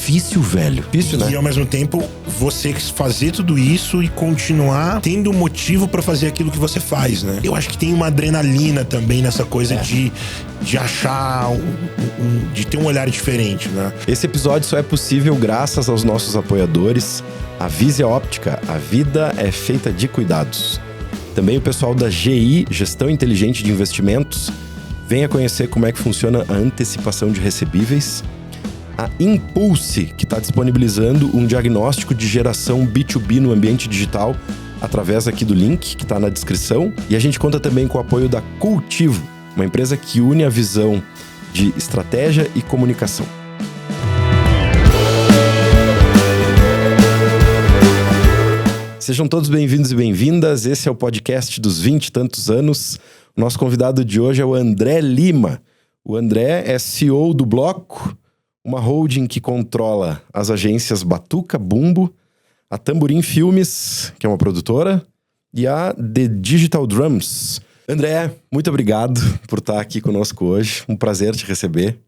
difícil, velho. Difícil, né? E ao mesmo tempo, você fazer tudo isso e continuar tendo motivo pra fazer aquilo que você faz, né? Eu acho que tem uma adrenalina também nessa coisa de achar, de ter um olhar diferente, né? Esse episódio só é possível graças aos nossos apoiadores. A Visia Óptica, a vida é feita de cuidados. Também o pessoal da GI, Gestão Inteligente de Investimentos. Venha conhecer como é que funciona a antecipação de recebíveis. A Impulse, que está disponibilizando um diagnóstico de geração B2B no ambiente digital através aqui do link que está na descrição. E a gente conta também com o apoio da Cultivo, uma empresa que une a visão de estratégia e comunicação. Sejam todos bem-vindos e bem-vindas. Esse é o podcast dos 20 e tantos anos. Nosso convidado de hoje é o André Lima. O André é CEO do Bloco, uma holding que controla as agências Batuca, Bumbo, a Tamborim Filmes, que é uma produtora, e a The Digital Drums. André, muito obrigado por estar aqui conosco hoje. Um prazer te receber.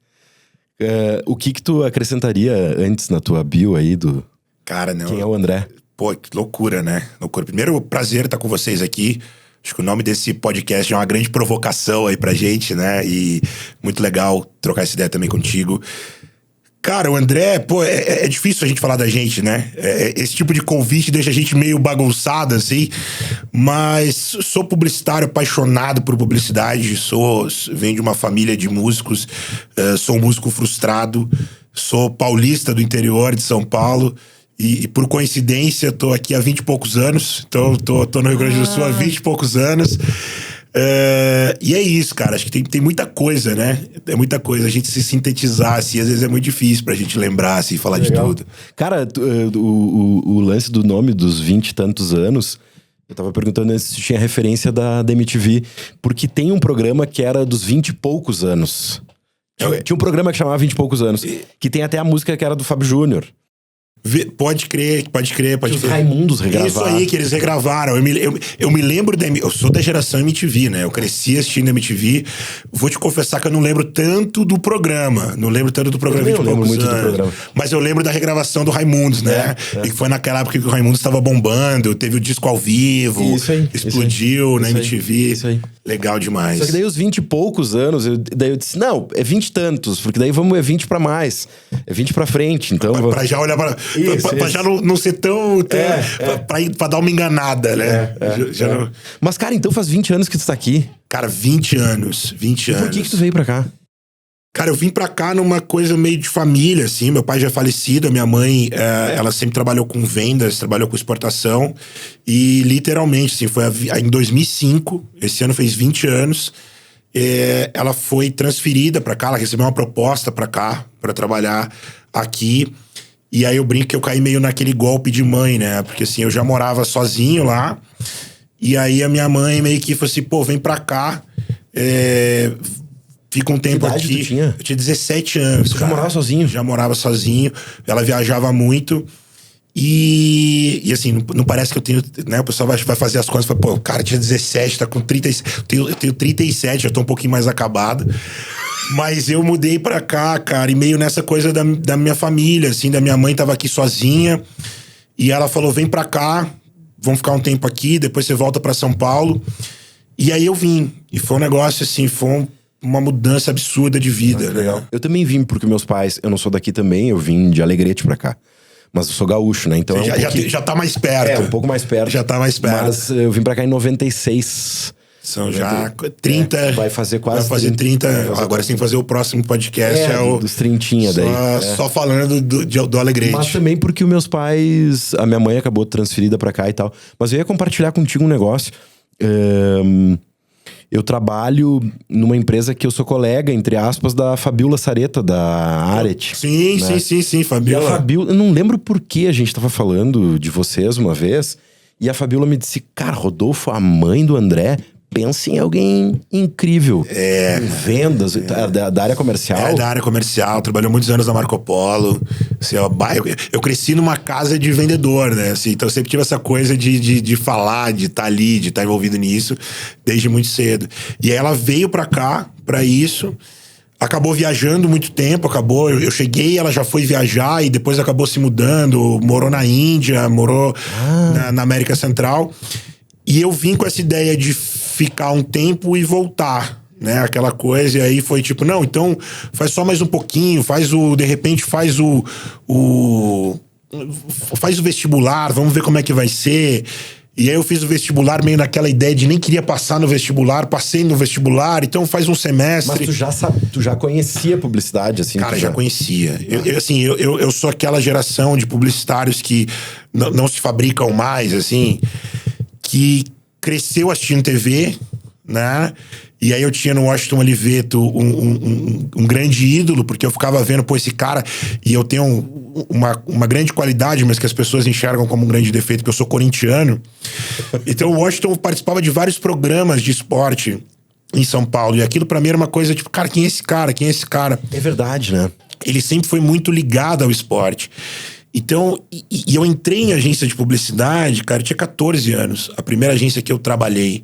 O que tu acrescentaria antes na tua bio aí do... Cara, não... Quem é o André? Pô, que loucura, né? Loucura. Primeiro, prazer estar com vocês aqui. Acho que o nome desse podcast é uma grande provocação aí pra gente, né? E muito legal trocar essa ideia também contigo. Cara, o André, pô, é difícil a gente falar da gente, né? Esse tipo de convite deixa a gente meio bagunçado, assim. Mas sou publicitário, apaixonado por publicidade. Venho de uma família de músicos. Sou um músico frustrado. Sou paulista do interior de São Paulo. E por coincidência, tô aqui há 20 e poucos anos. Então, tô no Rio Grande do Sul há 20 e poucos anos. E é isso, cara. Acho que tem muita coisa, né? É muita coisa. A gente se sintetizar, assim, às vezes é muito difícil pra gente lembrar, assim, falar legal de tudo. Cara, o lance do nome dos 20 e tantos anos, eu tava perguntando se tinha referência da MTV. Porque tem um programa que era dos 20 e poucos anos. Tinha um programa que chamava 20 e poucos anos. Que tem até a música que era do Fábio Júnior. Pode crer. Os Raimundos regravaram. Isso aí, que eles regravaram. Eu me lembro eu sou da geração MTV, né? Eu cresci assistindo MTV. Vou te confessar que eu não lembro tanto do programa. Não lembro tanto do programa. Eu lembro muito do programa. Mas eu lembro da regravação do Raimundos, né? E foi naquela época que o Raimundos estava bombando. Teve o disco ao vivo. Isso aí. Explodiu na MTV. Isso aí. Legal demais. Só que daí os 20 e poucos anos, daí eu disse, não, é 20 e tantos. Porque daí é 20 pra mais. É 20 pra frente, então... Pra já olhar pra já não ser tão... Pra dar uma enganada, né? Não... Mas, cara, então faz 20 anos que tu tá aqui. Cara, 20 anos. 20 anos. Por que tu veio pra cá? Cara, eu vim pra cá numa coisa meio de família, assim. Meu pai já é falecido, a minha mãe, ela sempre trabalhou com vendas, trabalhou com exportação. E, literalmente, assim, foi em 2005, esse ano fez 20 anos, ela foi transferida pra cá, ela recebeu uma proposta pra cá, pra trabalhar aqui. E aí eu brinco que eu caí meio naquele golpe de mãe, né? Porque, assim, eu já morava sozinho lá. E aí a minha mãe meio que falou assim, pô, vem pra cá, fica um tempo aqui. Tu tinha? Eu tinha 17 anos. Tu já morava sozinho? Já morava sozinho. Ela viajava muito. E assim, não parece que eu tenho... Né, o pessoal vai fazer as contas e fala, pô, o cara tinha 17, tá com 37. Eu tenho 37, já tô um pouquinho mais acabado. Mas eu mudei pra cá, cara, e meio nessa coisa da minha família, assim, da minha mãe tava aqui sozinha. E ela falou, vem pra cá, vamos ficar um tempo aqui, depois você volta pra São Paulo. E aí eu vim. E foi um negócio, assim, foi uma mudança absurda de vida, né? Eu também vim, porque meus pais, eu não sou daqui também, eu vim de Alegrete pra cá. Mas eu sou gaúcho, né? Então já tá mais perto. Um pouco mais perto. Já tá mais perto. Mas eu vim pra cá em 96. São já 30... vai fazer quase... Vai fazer 30... Agora você tem que fazer o próximo podcast. Dos trintinha daí. Só falando do Alegrete. Mas também porque os meus pais... A minha mãe acabou transferida pra cá e tal. Mas eu ia compartilhar contigo um negócio. Eu trabalho numa empresa que eu sou colega, entre aspas, da Fabiola Sareta, da Aret. Sim, né? sim, Fabiola. E a Fabiola, eu não lembro por que a gente tava falando de vocês uma vez, e a Fabiola me disse, cara, Rodolfo, a mãe do André, pensa em alguém incrível. Em vendas, da área comercial. Da área comercial, trabalhou muitos anos na Marco Polo. Assim, eu cresci numa casa de vendedor, né? Assim, então eu sempre tive essa coisa de falar, de estar ali, de estar envolvido nisso, desde muito cedo. E aí ela veio pra cá, pra isso. acabou viajando muito tempo, eu cheguei, ela já foi viajar e depois acabou se mudando, morou na Índia, morou na América Central. E eu vim com essa ideia de ficar um tempo e voltar, né? Aquela coisa, e aí foi tipo, não, então faz só mais um pouquinho, de repente faz o vestibular, vamos ver como é que vai ser. E aí eu fiz o vestibular meio naquela ideia de nem queria passar no vestibular, passei no vestibular, então faz um semestre. Mas tu já conhecia publicidade, assim? Cara, já conhecia. Eu sou aquela geração de publicitários que não se fabricam mais, assim, que cresceu assistindo TV, né? E aí eu tinha no Washington Oliveto um grande ídolo, porque eu ficava vendo, pô, esse cara... E eu tenho uma grande qualidade, mas que as pessoas enxergam como um grande defeito, que eu sou corintiano. Então o Washington participava de vários programas de esporte em São Paulo. E aquilo pra mim era uma coisa, tipo, cara, quem é esse cara? Quem é esse cara? É verdade, né? Ele sempre foi muito ligado ao esporte. Então, e eu entrei em agência de publicidade, cara, eu tinha 14 anos. A primeira agência que eu trabalhei...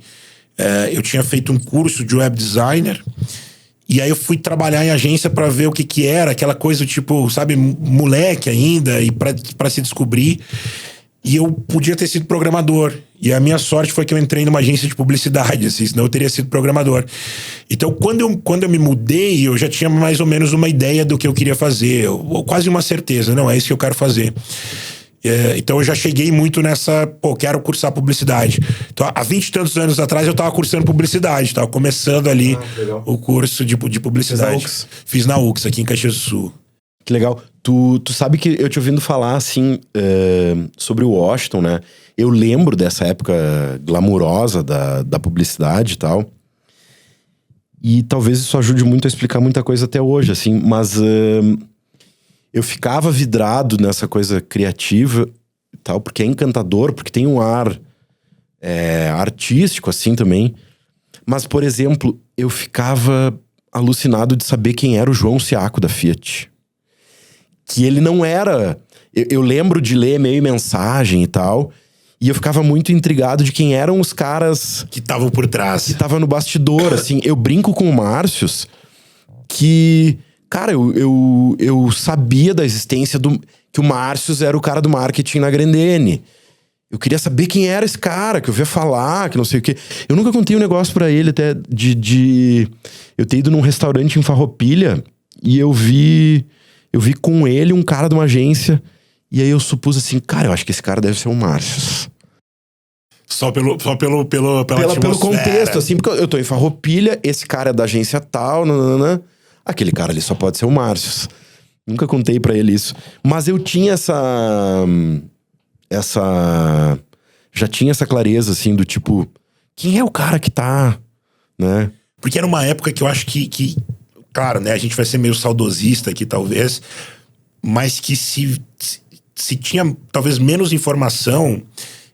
eu tinha feito um curso de web designer e aí eu fui trabalhar em agência pra ver o que era aquela coisa, tipo, sabe, moleque ainda e pra se descobrir. E eu podia ter sido programador. E a minha sorte foi que eu entrei numa agência de publicidade, assim, senão eu teria sido programador. Então, quando eu me mudei, eu já tinha mais ou menos uma ideia do que eu queria fazer, ou quase uma certeza, não, é isso que eu quero fazer. Então eu já cheguei muito nessa, quero cursar publicidade. Então há 20 e tantos anos atrás eu tava cursando publicidade, tava começando ali o curso de publicidade. Fiz na UX, aqui em Caxias do Sul. Que legal. Tu sabe que eu te ouvindo falar, assim, sobre o Washington, né? Eu lembro dessa época glamurosa da publicidade e tal. E talvez isso ajude muito a explicar muita coisa até hoje, assim, mas... eu ficava vidrado nessa coisa criativa e tal, porque é encantador, porque tem um ar artístico, assim, também. Mas, por exemplo, eu ficava alucinado de saber quem era o João Ciacco da Fiat. Que ele não era... Eu lembro de ler e-mail, mensagem e tal, e eu ficava muito intrigado de quem eram os caras... que estavam por trás. Que estavam no bastidor, assim. Eu brinco com o Márcios que... Cara, eu sabia da existência que o Márcios era o cara do marketing na Grendene. Eu queria saber quem era esse cara, que eu via falar, que não sei o quê. Eu nunca contei um negócio pra ele até eu ter ido num restaurante em Farroupilha e eu vi com ele um cara de uma agência e aí eu supus assim, cara, eu acho que esse cara deve ser o Márcios. Só pelo contexto, assim, porque eu tô em Farroupilha, esse cara é da agência tal, nananã. Aquele cara ali só pode ser o Márcios. Nunca contei pra ele isso. Mas eu tinha já tinha essa clareza, assim, do tipo... Quem é o cara que tá, né? Porque era uma época que eu acho que claro, né? A gente vai ser meio saudosista aqui, talvez. Mas que se tinha, talvez, menos informação...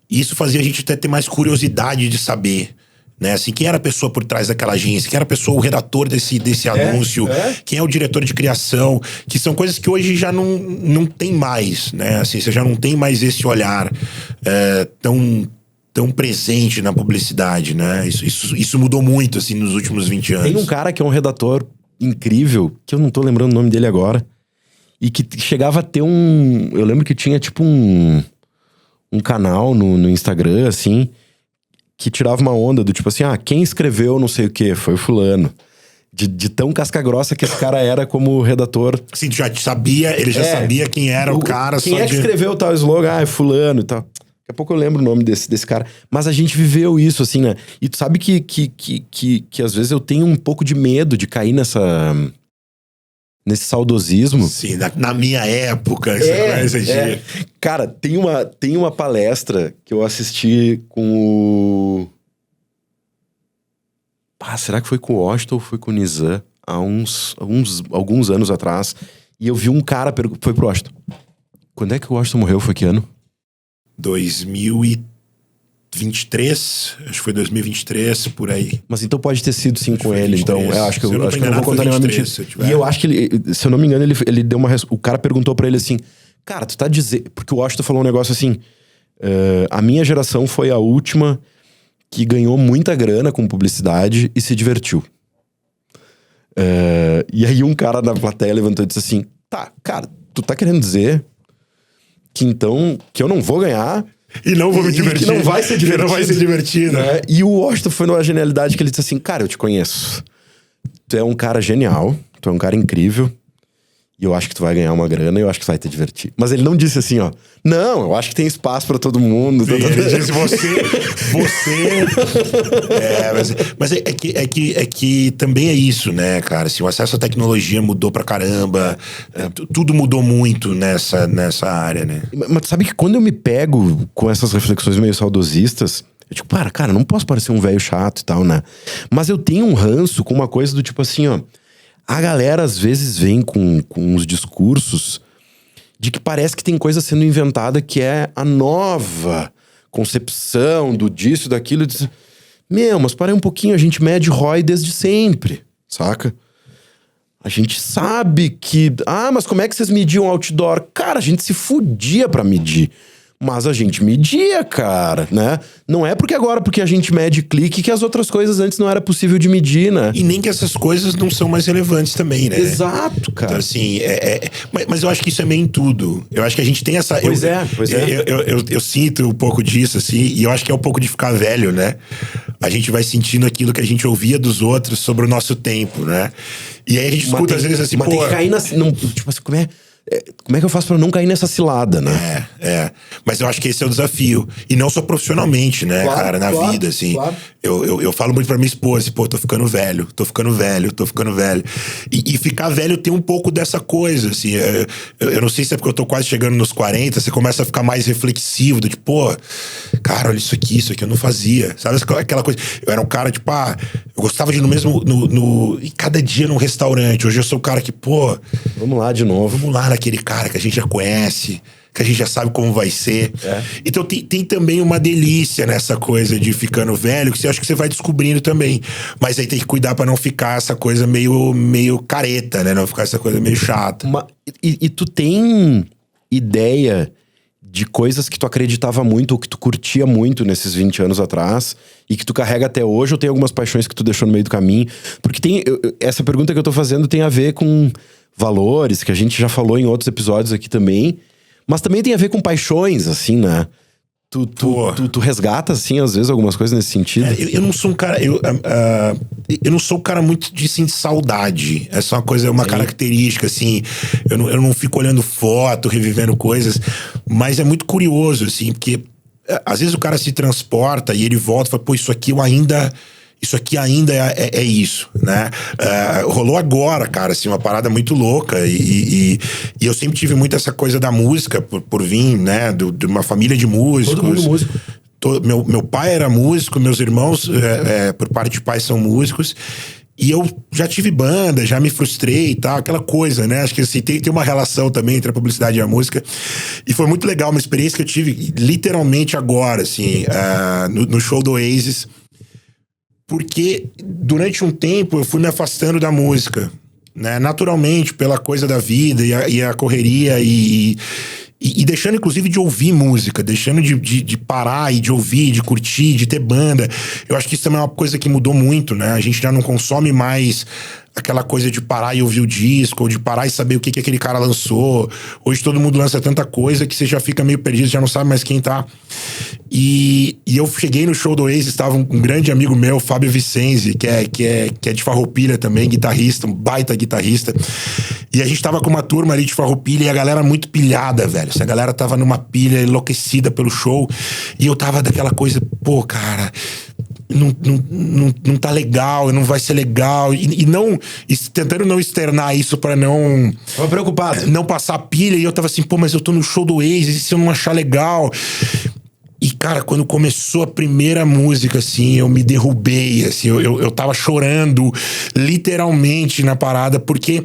Isso fazia a gente até ter mais curiosidade de saber... Né? Assim, quem era a pessoa por trás daquela agência? Quem era a pessoa, o redator desse anúncio? Quem é o diretor de criação? Que são coisas que hoje já não tem mais, né? Assim, você já não tem mais esse olhar tão presente na publicidade, né? Isso mudou muito, assim, nos últimos 20 anos. Tem um cara que é um redator incrível, que eu não tô lembrando o nome dele agora, e que chegava a ter eu lembro que tinha, tipo, um canal no Instagram, assim... que tirava uma onda do tipo assim, quem escreveu não sei o que foi o fulano. De tão casca-grossa que esse cara era como redator. Sim, ele já sabia quem era o cara. Quem que escreveu tal slogan? É fulano e tal. Daqui a pouco eu lembro o nome desse cara. Mas a gente viveu isso, assim, né? E tu sabe que às vezes eu tenho um pouco de medo de cair nesse saudosismo. Sim, na minha época, essa coisa de... Cara, tem uma palestra que eu assisti com o... será que foi com o Washington ou foi com o Nizam? Há alguns anos atrás. E eu vi um cara... Foi pro Washington. Quando é que o Washington morreu? Foi que ano? 2023. Acho que foi 2023, por aí. Mas então pode ter sido sim com ele. Então, eu acho que eu não vou contar nenhuma mentira. E eu acho que ele, se eu não me engano, ele deu uma... O cara perguntou pra ele assim... Cara, tu tá dizendo... Porque o Washington falou um negócio assim... a minha geração foi a última que ganhou muita grana com publicidade e se divertiu. E aí um cara na plateia levantou e disse assim, tá, cara, tu tá querendo dizer que então, que eu não vou ganhar... E não vou me divertir. Que não vai ser divertido. Não vai ser divertido. Né? E o Washington foi numa genialidade que ele disse assim, cara, eu te conheço. Tu é um cara genial, tu é um cara incrível, e eu acho que tu vai ganhar uma grana e eu acho que tu vai te divertir. Mas ele não disse assim, ó, não, eu acho que tem espaço pra todo mundo. Sim, ele disse você... Mas é que também é isso, né, cara? Assim, o acesso à tecnologia mudou pra caramba, tudo mudou muito nessa área, né? Mas sabe que quando eu me pego com essas reflexões meio saudosistas, eu digo, cara, não posso parecer um velho chato e tal, né? Mas eu tenho um ranço com uma coisa do tipo assim, ó, a galera às vezes vem com uns discursos de que parece que tem coisa sendo inventada que é a nova concepção do disso, daquilo. Mas para aí um pouquinho, a gente mede ROI desde sempre, saca? A gente sabe que... mas como é que vocês mediam outdoor? Cara, a gente se fudia pra medir. Mas a gente media, cara, né? Não é porque a gente mede clique que as outras coisas antes não era possível de medir, né? E nem que essas coisas não são mais relevantes também, né? Exato, cara. Então, assim, mas eu acho que isso é meio em tudo. Eu acho que a gente tem essa... Pois é. Eu sinto um pouco disso, assim, e eu acho que é um pouco de ficar velho, né? A gente vai sentindo aquilo que a gente ouvia dos outros sobre o nosso tempo, né? E aí a gente escuta às vezes assim, mas tem que cair tipo assim, como é que eu faço pra não cair nessa cilada, né? Mas eu acho que esse é o desafio. E não só profissionalmente, né, claro, cara? Na vida, assim. Claro. Eu falo muito pra minha esposa, assim, tô ficando velho. E ficar velho tem um pouco dessa coisa, assim. Eu não sei se é porque eu tô quase chegando nos 40, você começa a ficar mais reflexivo, do tipo, cara, olha isso aqui eu não fazia. Sabe aquela coisa? Eu era um cara, tipo, eu gostava de ir no mesmo... e cada dia num restaurante. Hoje eu sou o cara que, vamos lá de novo. Vamos lá naquele cara que a gente já conhece, que a gente já sabe como vai ser. Então tem também uma delícia nessa coisa de ficando velho, que você acha que você vai descobrindo também. Mas aí tem que cuidar pra não ficar essa coisa meio careta, né? Não ficar essa coisa meio chata. E tu tem ideia de coisas que tu acreditava muito ou que tu curtia muito nesses 20 anos atrás e que tu carrega até hoje, ou tem algumas paixões que tu deixou no meio do caminho? Porque essa pergunta que eu tô fazendo tem a ver com valores, que a gente já falou em outros episódios aqui também, mas também tem a ver com paixões, assim, né? Tu resgata, assim, às vezes, algumas coisas nesse sentido? Eu não sou um cara... Eu não sou um cara muito de sentir saudade. Essa é uma característica, assim. Eu não fico olhando foto, revivendo coisas. Mas é muito curioso, assim, porque às vezes o cara se transporta e ele volta e fala, isso aqui ainda é isso, né? Rolou agora, cara, assim, uma parada muito louca e eu sempre tive muito essa coisa da música por vir, né, de uma família de músicos. Todo mundo músico. Meu pai era músico, meus irmãos, por parte de pai, são músicos. E eu já tive banda, já me frustrei e tal, aquela coisa, né? Acho que assim, tem uma relação também entre a publicidade e a música. E foi muito legal, uma experiência que eu tive literalmente agora, assim, no show do Oasis. Porque durante um tempo eu fui me afastando da música, né? Naturalmente, pela coisa da vida e a correria e deixando inclusive de ouvir música, deixando de parar e de ouvir, de curtir, de ter banda. Eu acho que isso também é uma coisa que mudou muito, né? A gente já não consome mais aquela coisa de parar e ouvir o disco, ou de parar e saber o que aquele cara lançou. Hoje todo mundo lança tanta coisa que você já fica meio perdido, já não sabe mais quem tá. E eu cheguei no show do Oasis, estava um grande amigo meu, Fábio Vicenzi, que é de Farroupilha também, guitarrista, um baita guitarrista. E a gente tava com uma turma ali de Farroupilha e a galera muito pilhada, velho. Essa galera tava numa pilha enlouquecida pelo show. E eu tava daquela coisa, cara... Não tá legal, não vai ser legal. E tentando não externar isso pra não... Tava preocupado. Não passar pilha. E eu tava assim, mas eu tô no show do Oasis, e se eu não achar legal... E, cara, quando começou a primeira música, assim, eu me derrubei, assim, eu tava chorando, literalmente, na parada, porque...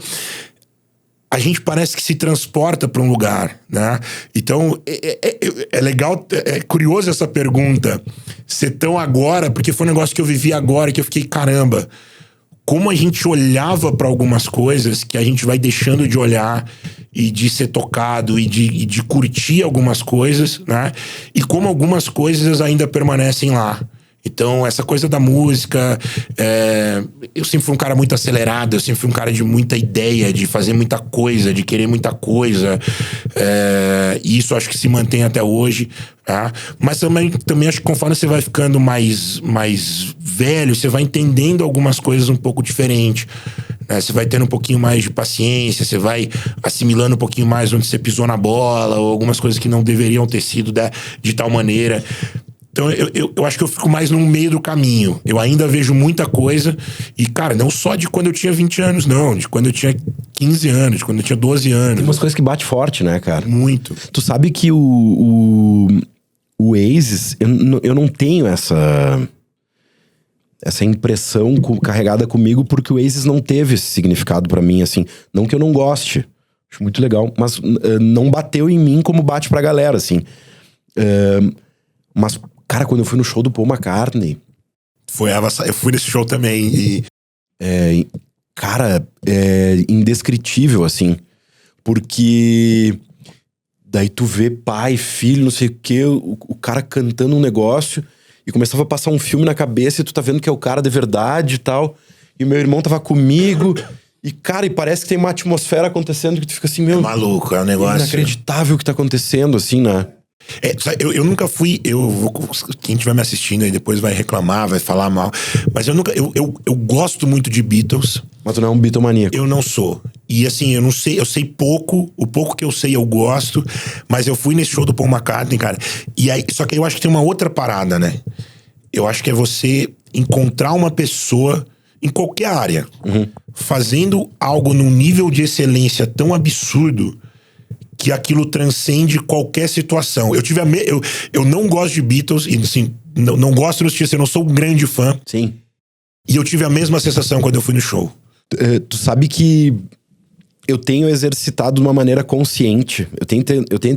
a gente parece que se transporta para um lugar, né? Então, é legal, é curioso essa pergunta ser tão agora, porque foi um negócio que eu vivi agora, que eu fiquei, caramba, como a gente olhava para algumas coisas que a gente vai deixando de olhar e de ser tocado e de curtir algumas coisas, né? E como algumas coisas ainda permanecem lá. Então, essa coisa da música, eu sempre fui um cara muito acelerado, eu sempre fui um cara de muita ideia, de fazer muita coisa, de querer muita coisa. E isso acho que se mantém até hoje. Tá? Mas também acho que conforme você vai ficando mais velho, você vai entendendo algumas coisas um pouco diferente. Né? Você vai tendo um pouquinho mais de paciência, você vai assimilando um pouquinho mais onde você pisou na bola, ou algumas coisas que não deveriam ter sido de tal maneira. Então, eu acho que eu fico mais no meio do caminho. Eu ainda vejo muita coisa. E, cara, não só de quando eu tinha 20 anos, não. De quando eu tinha 15 anos, de quando eu tinha 12 anos. Tem umas coisas que bate forte, né, cara? Muito. Tu sabe que o Oasis, eu não tenho essa impressão carregada comigo, porque o Oasis não teve esse significado pra mim, assim. Não que eu não goste. Acho muito legal. Mas não bateu em mim como bate pra galera, assim. Mas... Cara, quando eu fui no show do Paul McCartney... Eu fui nesse show também e... Cara, é indescritível, assim. Porque... Daí tu vê pai, filho, não sei o quê, o cara cantando um negócio... E começava a passar um filme na cabeça e tu tá vendo que é o cara de verdade e tal. E o meu irmão tava comigo... E, cara, parece que tem uma atmosfera acontecendo que tu fica assim, meu... É maluco, é um negócio... Inacreditável o que tá acontecendo, assim, né? Eu nunca fui. Quem estiver me assistindo aí depois vai reclamar, vai falar mal. Mas eu nunca. Eu gosto muito de Beatles. Mas tu não é um Beatlemaníaco. Eu não sou. E assim, eu não sei, eu sei pouco. O pouco que eu sei, eu gosto. Mas eu fui nesse show do Paul McCartney, cara. E aí, só que eu acho que tem uma outra parada, né? Eu acho que é você encontrar uma pessoa em qualquer área, fazendo algo num nível de excelência tão absurdo que aquilo transcende qualquer situação. Eu não gosto de Beatles, e assim, não gosto do estilo, eu não sou um grande fã. Sim. E eu tive a mesma sensação quando eu fui no show. Tu sabe que eu tenho exercitado de uma maneira consciente. Eu tenho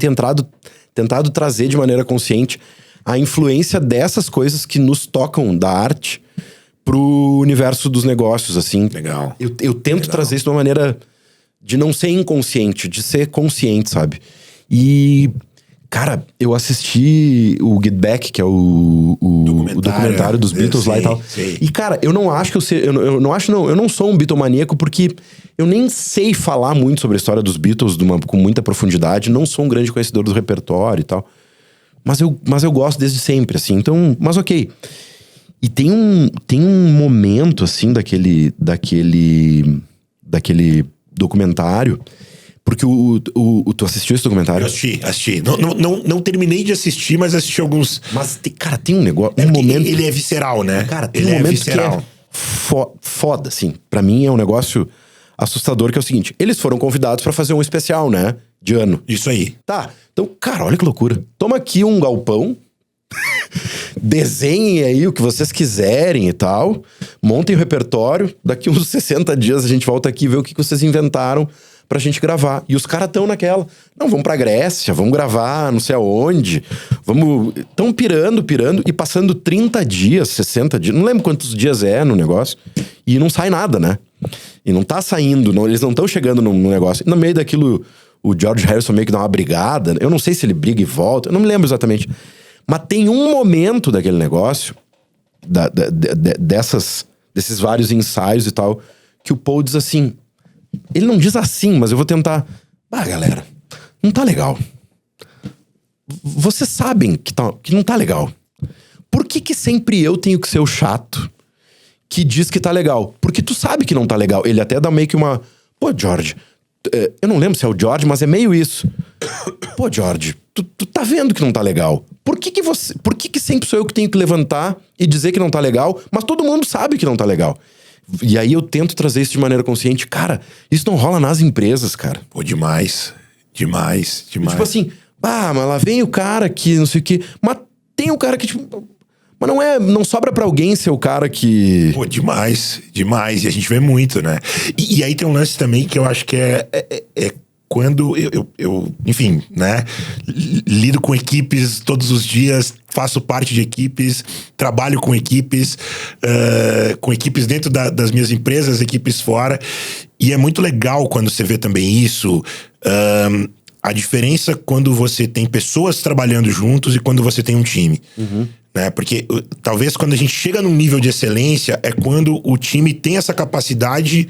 tentado trazer de maneira consciente a influência dessas coisas que nos tocam da arte pro universo dos negócios, assim. Legal. Eu tento trazer isso de uma maneira... de não ser inconsciente, de ser consciente, sabe? E, cara, eu assisti o Get Back, que é o documentário dos Beatles lá e tal. Sim. E, cara, eu não acho que eu não sou um Beatlemaníaco, porque eu nem sei falar muito sobre a história dos Beatles com muita profundidade. Não sou um grande conhecedor do repertório e tal. Mas eu gosto desde sempre, assim. Então, mas ok. E tem um momento, assim, daquele documentário, porque tu assistiu esse documentário? Eu assisti. Não terminei de assistir, mas assisti alguns. Mas, cara, tem um negócio, um momento... Ele é visceral, né? Cara, tem ele um momento visceral. que é foda, assim. Pra mim é um negócio assustador, que é o seguinte: eles foram convidados pra fazer um especial, né? De ano. Isso aí. Tá, então, cara, olha que loucura. Toma aqui um galpão, desenhem aí o que vocês quiserem e tal, montem o repertório, daqui uns 60 dias a gente volta aqui e vê o que vocês inventaram pra gente gravar. E os caras tão naquela, não, vamos pra Grécia, vamos gravar não sei aonde, tão pirando, e passando 30 dias, 60 dias, não lembro quantos dias é no negócio, e não sai nada, né? E não tá saindo, eles não estão chegando no negócio. E no meio daquilo, o George Harrison meio que dá uma brigada, eu não sei se ele briga e volta, eu não me lembro exatamente. Mas tem um momento daquele negócio, desses vários ensaios e tal, que o Paul diz assim... Ele não diz assim, mas eu vou tentar... galera, não tá legal. Vocês sabem que não tá legal. Por que sempre eu tenho que ser o chato que diz que tá legal? Porque tu sabe que não tá legal. Ele até dá meio que uma... Pô, George... Eu não lembro se é o George, mas é meio isso. Pô, George, tu tá vendo que não tá legal. Por que sempre sou eu que tenho que levantar e dizer que não tá legal, mas todo mundo sabe que não tá legal? E aí eu tento trazer isso de maneira consciente. Cara, isso não rola nas empresas, cara. Pô, demais. Demais. Tipo assim, mas lá vem o cara que não sei o quê. Mas tem o cara que, tipo... Mas não sobra pra alguém ser o cara que... Pô, demais. E a gente vê muito, né? E aí tem um lance também que eu acho que é quando eu enfim, né? Lido com equipes todos os dias, faço parte de equipes, trabalho com equipes dentro das minhas empresas, equipes fora. E é muito legal quando você vê também isso. A diferença quando você tem pessoas trabalhando juntos e quando você tem um time. né? Porque talvez quando a gente chega num nível de excelência é quando o time tem essa capacidade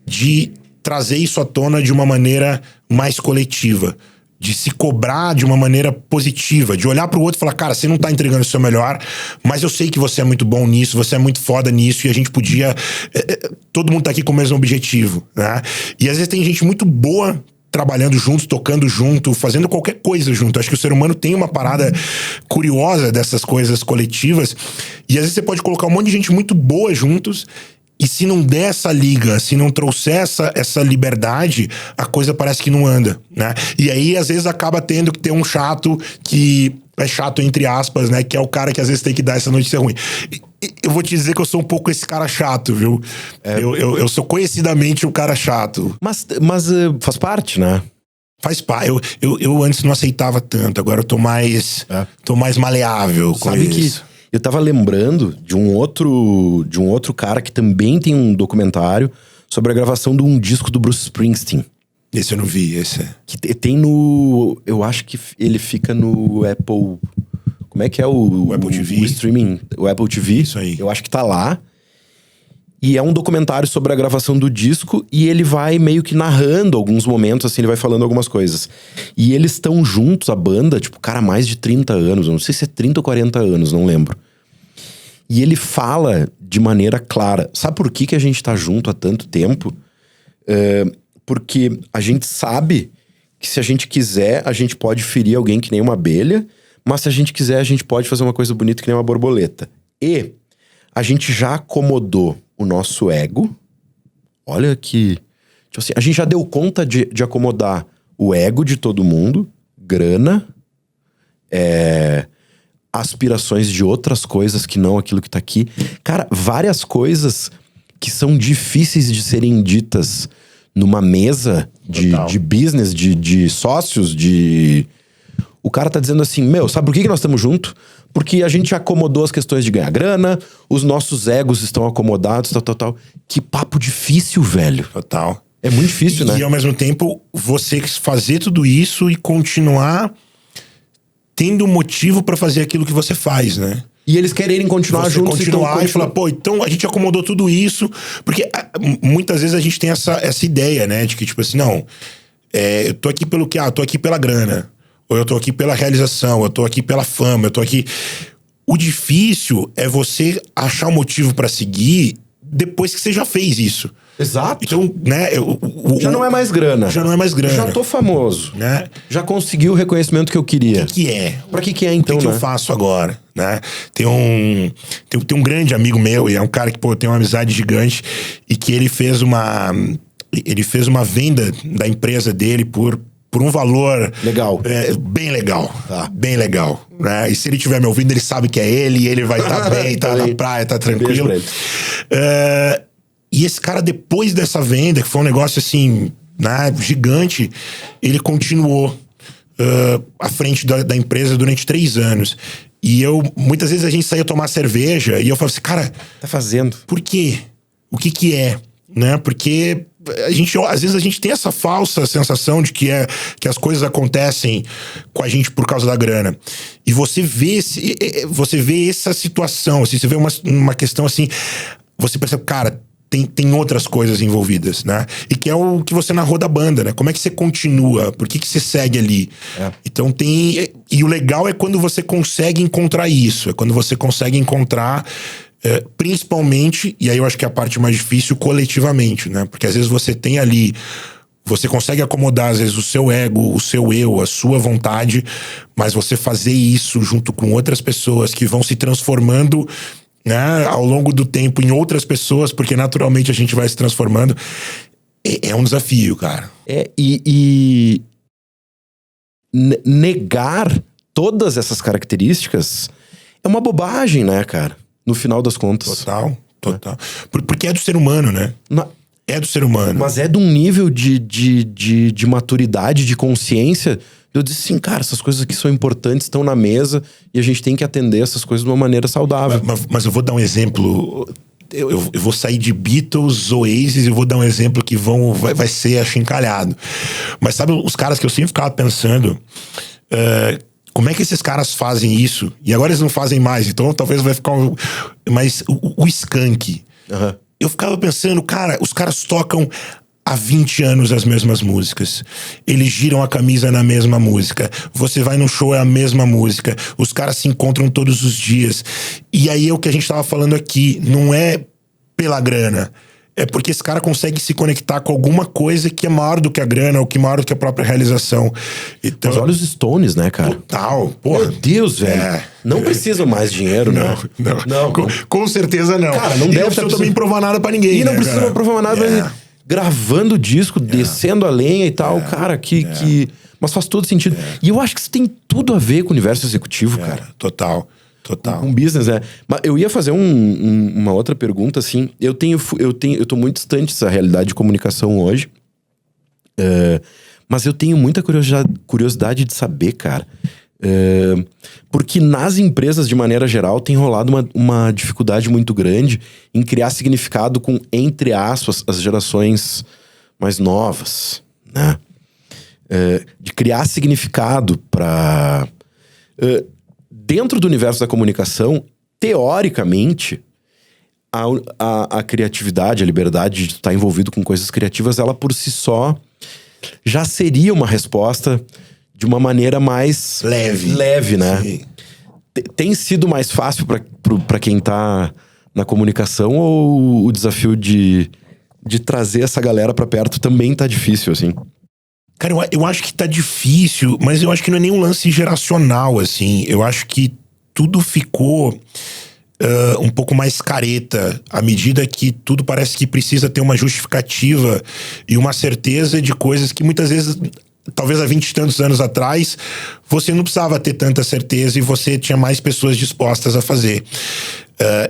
de trazer isso à tona de uma maneira mais coletiva, de se cobrar de uma maneira positiva, de olhar pro outro e falar, cara, você não tá entregando o seu melhor, mas eu sei que você é muito bom nisso, você é muito foda nisso, e a gente podia... todo mundo tá aqui com o mesmo objetivo, né? E às vezes tem gente muito boa trabalhando junto, tocando junto, fazendo qualquer coisa junto. Acho que o ser humano tem uma parada curiosa dessas coisas coletivas, e às vezes você pode colocar um monte de gente muito boa juntos, e se não der essa liga, se não trouxer essa liberdade, a coisa parece que não anda, né? E aí, às vezes, acaba tendo que ter um chato que é chato, entre aspas, né? Que é o cara que às vezes tem que dar essa notícia ruim. Eu vou te dizer que eu sou um pouco esse cara chato, viu? Eu sou conhecidamente o cara chato. Mas faz parte, né? Faz parte. Eu antes não aceitava tanto, agora eu tô mais maleável com isso. Eu tava lembrando de um outro cara que também tem um documentário sobre a gravação de um disco do Bruce Springsteen. Esse eu não vi, esse. Que tem no... Eu acho que ele fica no Apple... Como é que é o Apple TV? O streaming, o Apple TV. Isso aí. Eu acho que tá lá. E é um documentário sobre a gravação do disco, e ele vai meio que narrando alguns momentos, assim, ele vai falando algumas coisas. E eles estão juntos, a banda, tipo, cara, mais de 30 anos, eu não sei se é 30 ou 40 anos, não lembro. E ele fala de maneira clara. Sabe por que a gente tá junto há tanto tempo? Porque a gente sabe que se a gente quiser, a gente pode ferir alguém que nem uma abelha, mas se a gente quiser, a gente pode fazer uma coisa bonita que nem uma borboleta. E a gente já acomodou o nosso ego. Olha que... Tipo assim, a gente já deu conta de acomodar o ego de todo mundo, grana, aspirações de outras coisas que não aquilo que tá aqui. Cara, várias coisas que são difíceis de serem ditas numa mesa de business, de sócios, O cara tá dizendo assim, sabe por que nós estamos juntos? Porque a gente acomodou as questões de ganhar grana, os nossos egos estão acomodados, tal. Que papo difícil, velho. Total. É muito difícil, né? E ao mesmo tempo, você fazer tudo isso e continuar tendo motivo pra fazer aquilo que você faz, né? E eles quererem continuar juntos. Continuar e falar, pô, então a gente acomodou tudo isso. Porque muitas vezes a gente tem essa ideia, né? De que, tipo assim, não, eu tô aqui pelo quê? Eu tô aqui pela grana. Ou eu tô aqui pela realização, eu tô aqui pela fama, eu tô aqui... O difícil é você achar um motivo pra seguir depois que você já fez isso. Exato. Então, né... já não é mais grana. Já não é mais grana. Já tô famoso. Né? Já consegui o reconhecimento que eu queria. O que é? Pra que é, então, O que eu faço agora, né? Tem um grande amigo meu, e é um cara que, pô, tem uma amizade gigante, e que ele fez uma venda da empresa dele por um valor... Legal. Bem legal. Bem legal. Né? E se ele estiver me ouvindo, ele sabe que é ele, e ele vai estar bem, tá na praia, tá tranquilo. E esse cara, depois dessa venda, que foi um negócio assim, né, gigante, ele continuou à frente da empresa durante 3 anos. E muitas vezes a gente saía tomar cerveja, e eu falava assim, cara... Tá fazendo. Por quê? O que é? Né? Porque... às vezes a gente tem essa falsa sensação de que as coisas acontecem com a gente por causa da grana. E você vê essa situação, assim, você vê uma questão assim, você percebe, cara, tem outras coisas envolvidas, né? E que é o que você narrou da banda, né? Como é que você continua? Por que você segue ali? Então e o legal é quando você consegue encontrar isso, é quando você consegue encontrar... principalmente, e aí eu acho que é a parte mais difícil, coletivamente, né? Porque às vezes você tem ali, você consegue acomodar às vezes o seu ego, o seu eu, a sua vontade, mas você fazer isso junto com outras pessoas que vão se transformando, né, ao longo do tempo em outras pessoas, porque naturalmente a gente vai se transformando, é um desafio, cara. Negar todas essas características é uma bobagem, né, cara? No final das contas. Total. Porque é do ser humano, né? É do ser humano. Mas é de um nível de maturidade, de consciência. Eu disse assim, cara, essas coisas aqui são importantes, estão na mesa, e a gente tem que atender essas coisas de uma maneira saudável. Mas eu vou dar um exemplo. Eu vou sair de Beatles, Oasis, e vou dar um exemplo que vai ser achincalhado. Mas sabe os caras que eu sempre ficava pensando... como é que esses caras fazem isso? E agora eles não fazem mais, então talvez vai ficar... Mas o Skank... Uhum. Eu ficava pensando, cara, os caras tocam há 20 anos as mesmas músicas. Eles giram a camisa na mesma música. Você vai num show, é a mesma música. Os caras se encontram todos os dias. E aí é o que a gente tava falando aqui. Não é pela grana. É porque esse cara consegue se conectar com alguma coisa que é maior do que a grana, ou que é maior do que a própria realização. Então, mas olha os Stones, né, cara? Total, porra. Meu Deus, velho. Não precisam mais dinheiro, né? Não. Com certeza não. Cara, não e deve não precisa também provar nada pra ninguém, E não né, precisa cara? provar nada, mas gravando disco, descendo a lenha e tal, cara, mas faz todo sentido. E eu acho que isso tem tudo a ver com o universo executivo, cara. Total. Um business, né? Mas eu ia fazer uma outra pergunta, assim. Eu tô muito distante dessa realidade de comunicação hoje. Mas eu tenho muita curiosidade de saber, cara. Porque nas empresas, de maneira geral, tem rolado uma dificuldade muito grande em criar significado com, entre aspas, as gerações mais novas, né? De criar significado para... dentro do universo da comunicação, teoricamente, a criatividade, a liberdade de estar envolvido com coisas criativas, ela por si só já seria uma resposta de uma maneira mais leve, né? Sim. Tem sido mais fácil para quem tá na comunicação, ou o desafio de trazer essa galera pra perto também tá difícil, assim? Cara, eu acho que tá difícil, mas eu acho que não é nenhum lance geracional, assim. Eu acho que tudo ficou um pouco mais careta, à medida que tudo parece que precisa ter uma justificativa e uma certeza de coisas que muitas vezes... Talvez há 20 e tantos anos atrás, você não precisava ter tanta certeza e você tinha mais pessoas dispostas a fazer.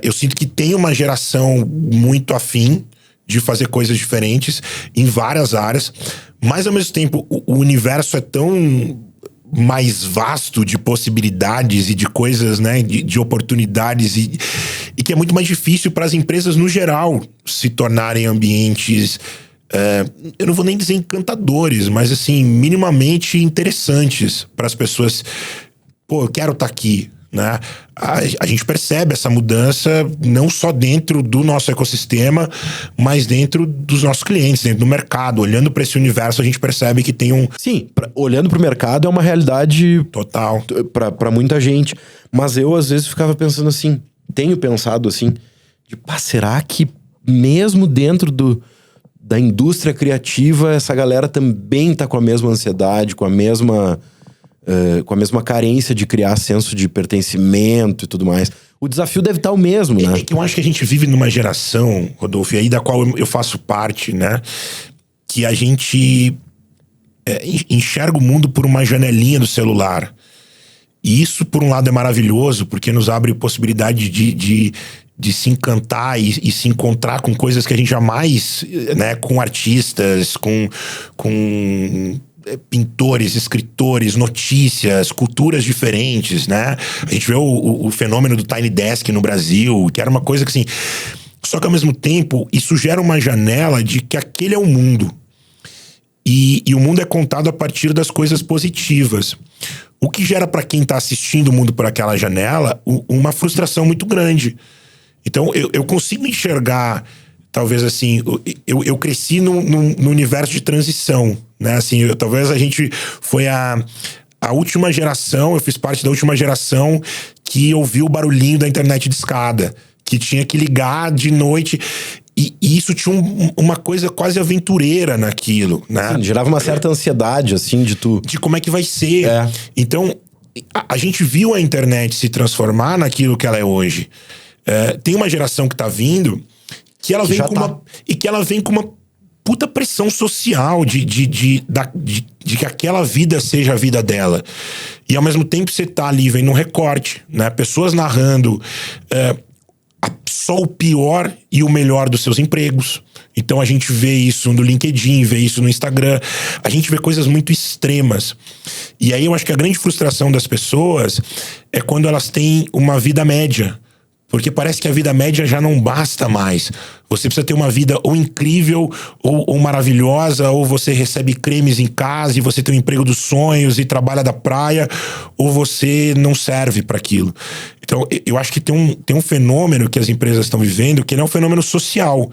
Eu sinto que tem uma geração muito afim de fazer coisas diferentes em várias áreas, mas ao mesmo tempo o universo é tão mais vasto de possibilidades e de coisas, né, de oportunidades e que é muito mais difícil para as empresas no geral se tornarem ambientes... eu não vou nem dizer encantadores, mas assim, minimamente interessantes para as pessoas. Pô, eu quero estar aqui, né? A gente percebe essa mudança não só dentro do nosso ecossistema, mas dentro dos nossos clientes, dentro do mercado. Olhando para esse universo, a gente percebe que tem um... Sim, olhando para o mercado é uma realidade... Total. Para muita gente. Mas eu, às vezes, ficava pensando assim, tenho pensado assim, será que mesmo dentro da indústria criativa, essa galera também tá com a mesma ansiedade, com a mesma carência de criar senso de pertencimento e tudo mais? O desafio deve estar o mesmo, né? É que eu acho que a gente vive numa geração, Rodolfo, e aí da qual eu faço parte, né? Que a gente enxerga o mundo por uma janelinha do celular. E isso, por um lado, é maravilhoso, porque nos abre possibilidade de se encantar e se encontrar com coisas que a gente jamais, né, com artistas, com pintores, escritores, notícias, culturas diferentes, né? A gente vê o fenômeno do Tiny Desk no Brasil, que era uma coisa que assim... Só que ao mesmo tempo, isso gera uma janela de que aquele é o mundo. E o mundo é contado a partir das coisas positivas. O que gera para quem tá assistindo o mundo por aquela janela uma frustração muito grande. Então, eu consigo enxergar, talvez assim, eu cresci no universo de transição, né? Assim, talvez a gente foi a última geração, eu fiz parte da última geração que ouviu o barulhinho da internet de escada, que tinha que ligar de noite. E isso tinha uma coisa quase aventureira naquilo, né? Sim, gerava uma certa ansiedade, assim, de como é que vai ser. Então, a gente viu a internet se transformar naquilo que ela é hoje. Tem uma geração que tá vindo que ela vem com uma puta pressão social de que aquela vida seja a vida dela. E ao mesmo tempo você tá ali vendo um recorte, né? Pessoas narrando só o pior e o melhor dos seus empregos. Então a gente vê isso no LinkedIn, vê isso no Instagram. A gente vê coisas muito extremas. E aí eu acho que a grande frustração das pessoas é quando elas têm uma vida média. Porque parece que a vida média já não basta mais. Você precisa ter uma vida ou incrível, ou maravilhosa, ou você recebe cremes em casa e você tem um emprego dos sonhos e trabalha da praia, ou você não serve para aquilo. Então, eu acho que tem um fenômeno que as empresas estão vivendo, que ele é um fenômeno social,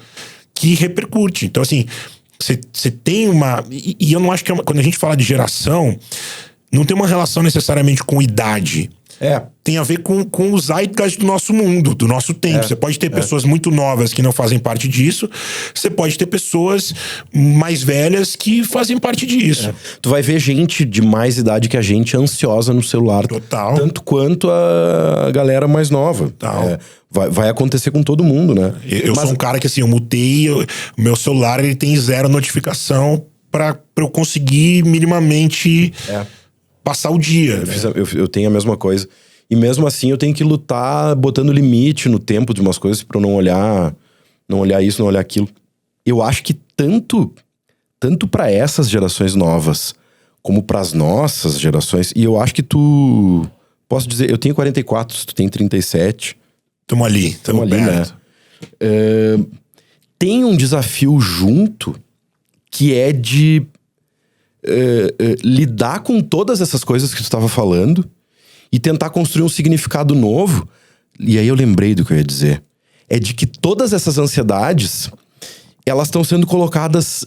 que repercute. Então, assim, você tem uma... E eu não acho que quando a gente fala de geração, não tem uma relação necessariamente com idade. Tem a ver com o zeitgeist do nosso mundo, do nosso tempo. Você pode ter pessoas muito novas que não fazem parte disso. Você pode ter pessoas mais velhas que fazem parte disso. Tu vai ver gente de mais idade que a gente ansiosa no celular. Total. Tanto quanto a galera mais nova. Total. Vai acontecer com todo mundo, né? Eu sou um cara que, assim, eu mutei... meu celular, ele tem 0 notificação pra eu conseguir minimamente... passar o dia. Eu tenho a mesma coisa. E mesmo assim eu tenho que lutar botando limite no tempo de umas coisas pra eu não olhar isso, não olhar aquilo. Eu acho que tanto pra essas gerações novas como pras nossas gerações, e eu acho que posso dizer, eu tenho 44, tu tem 37. Tamo ali perto. Né? Tem um desafio junto que é de lidar com todas essas coisas que tu estava falando e tentar construir um significado novo. E aí eu lembrei do que eu ia dizer. É de que todas essas ansiedades, elas estão sendo colocadas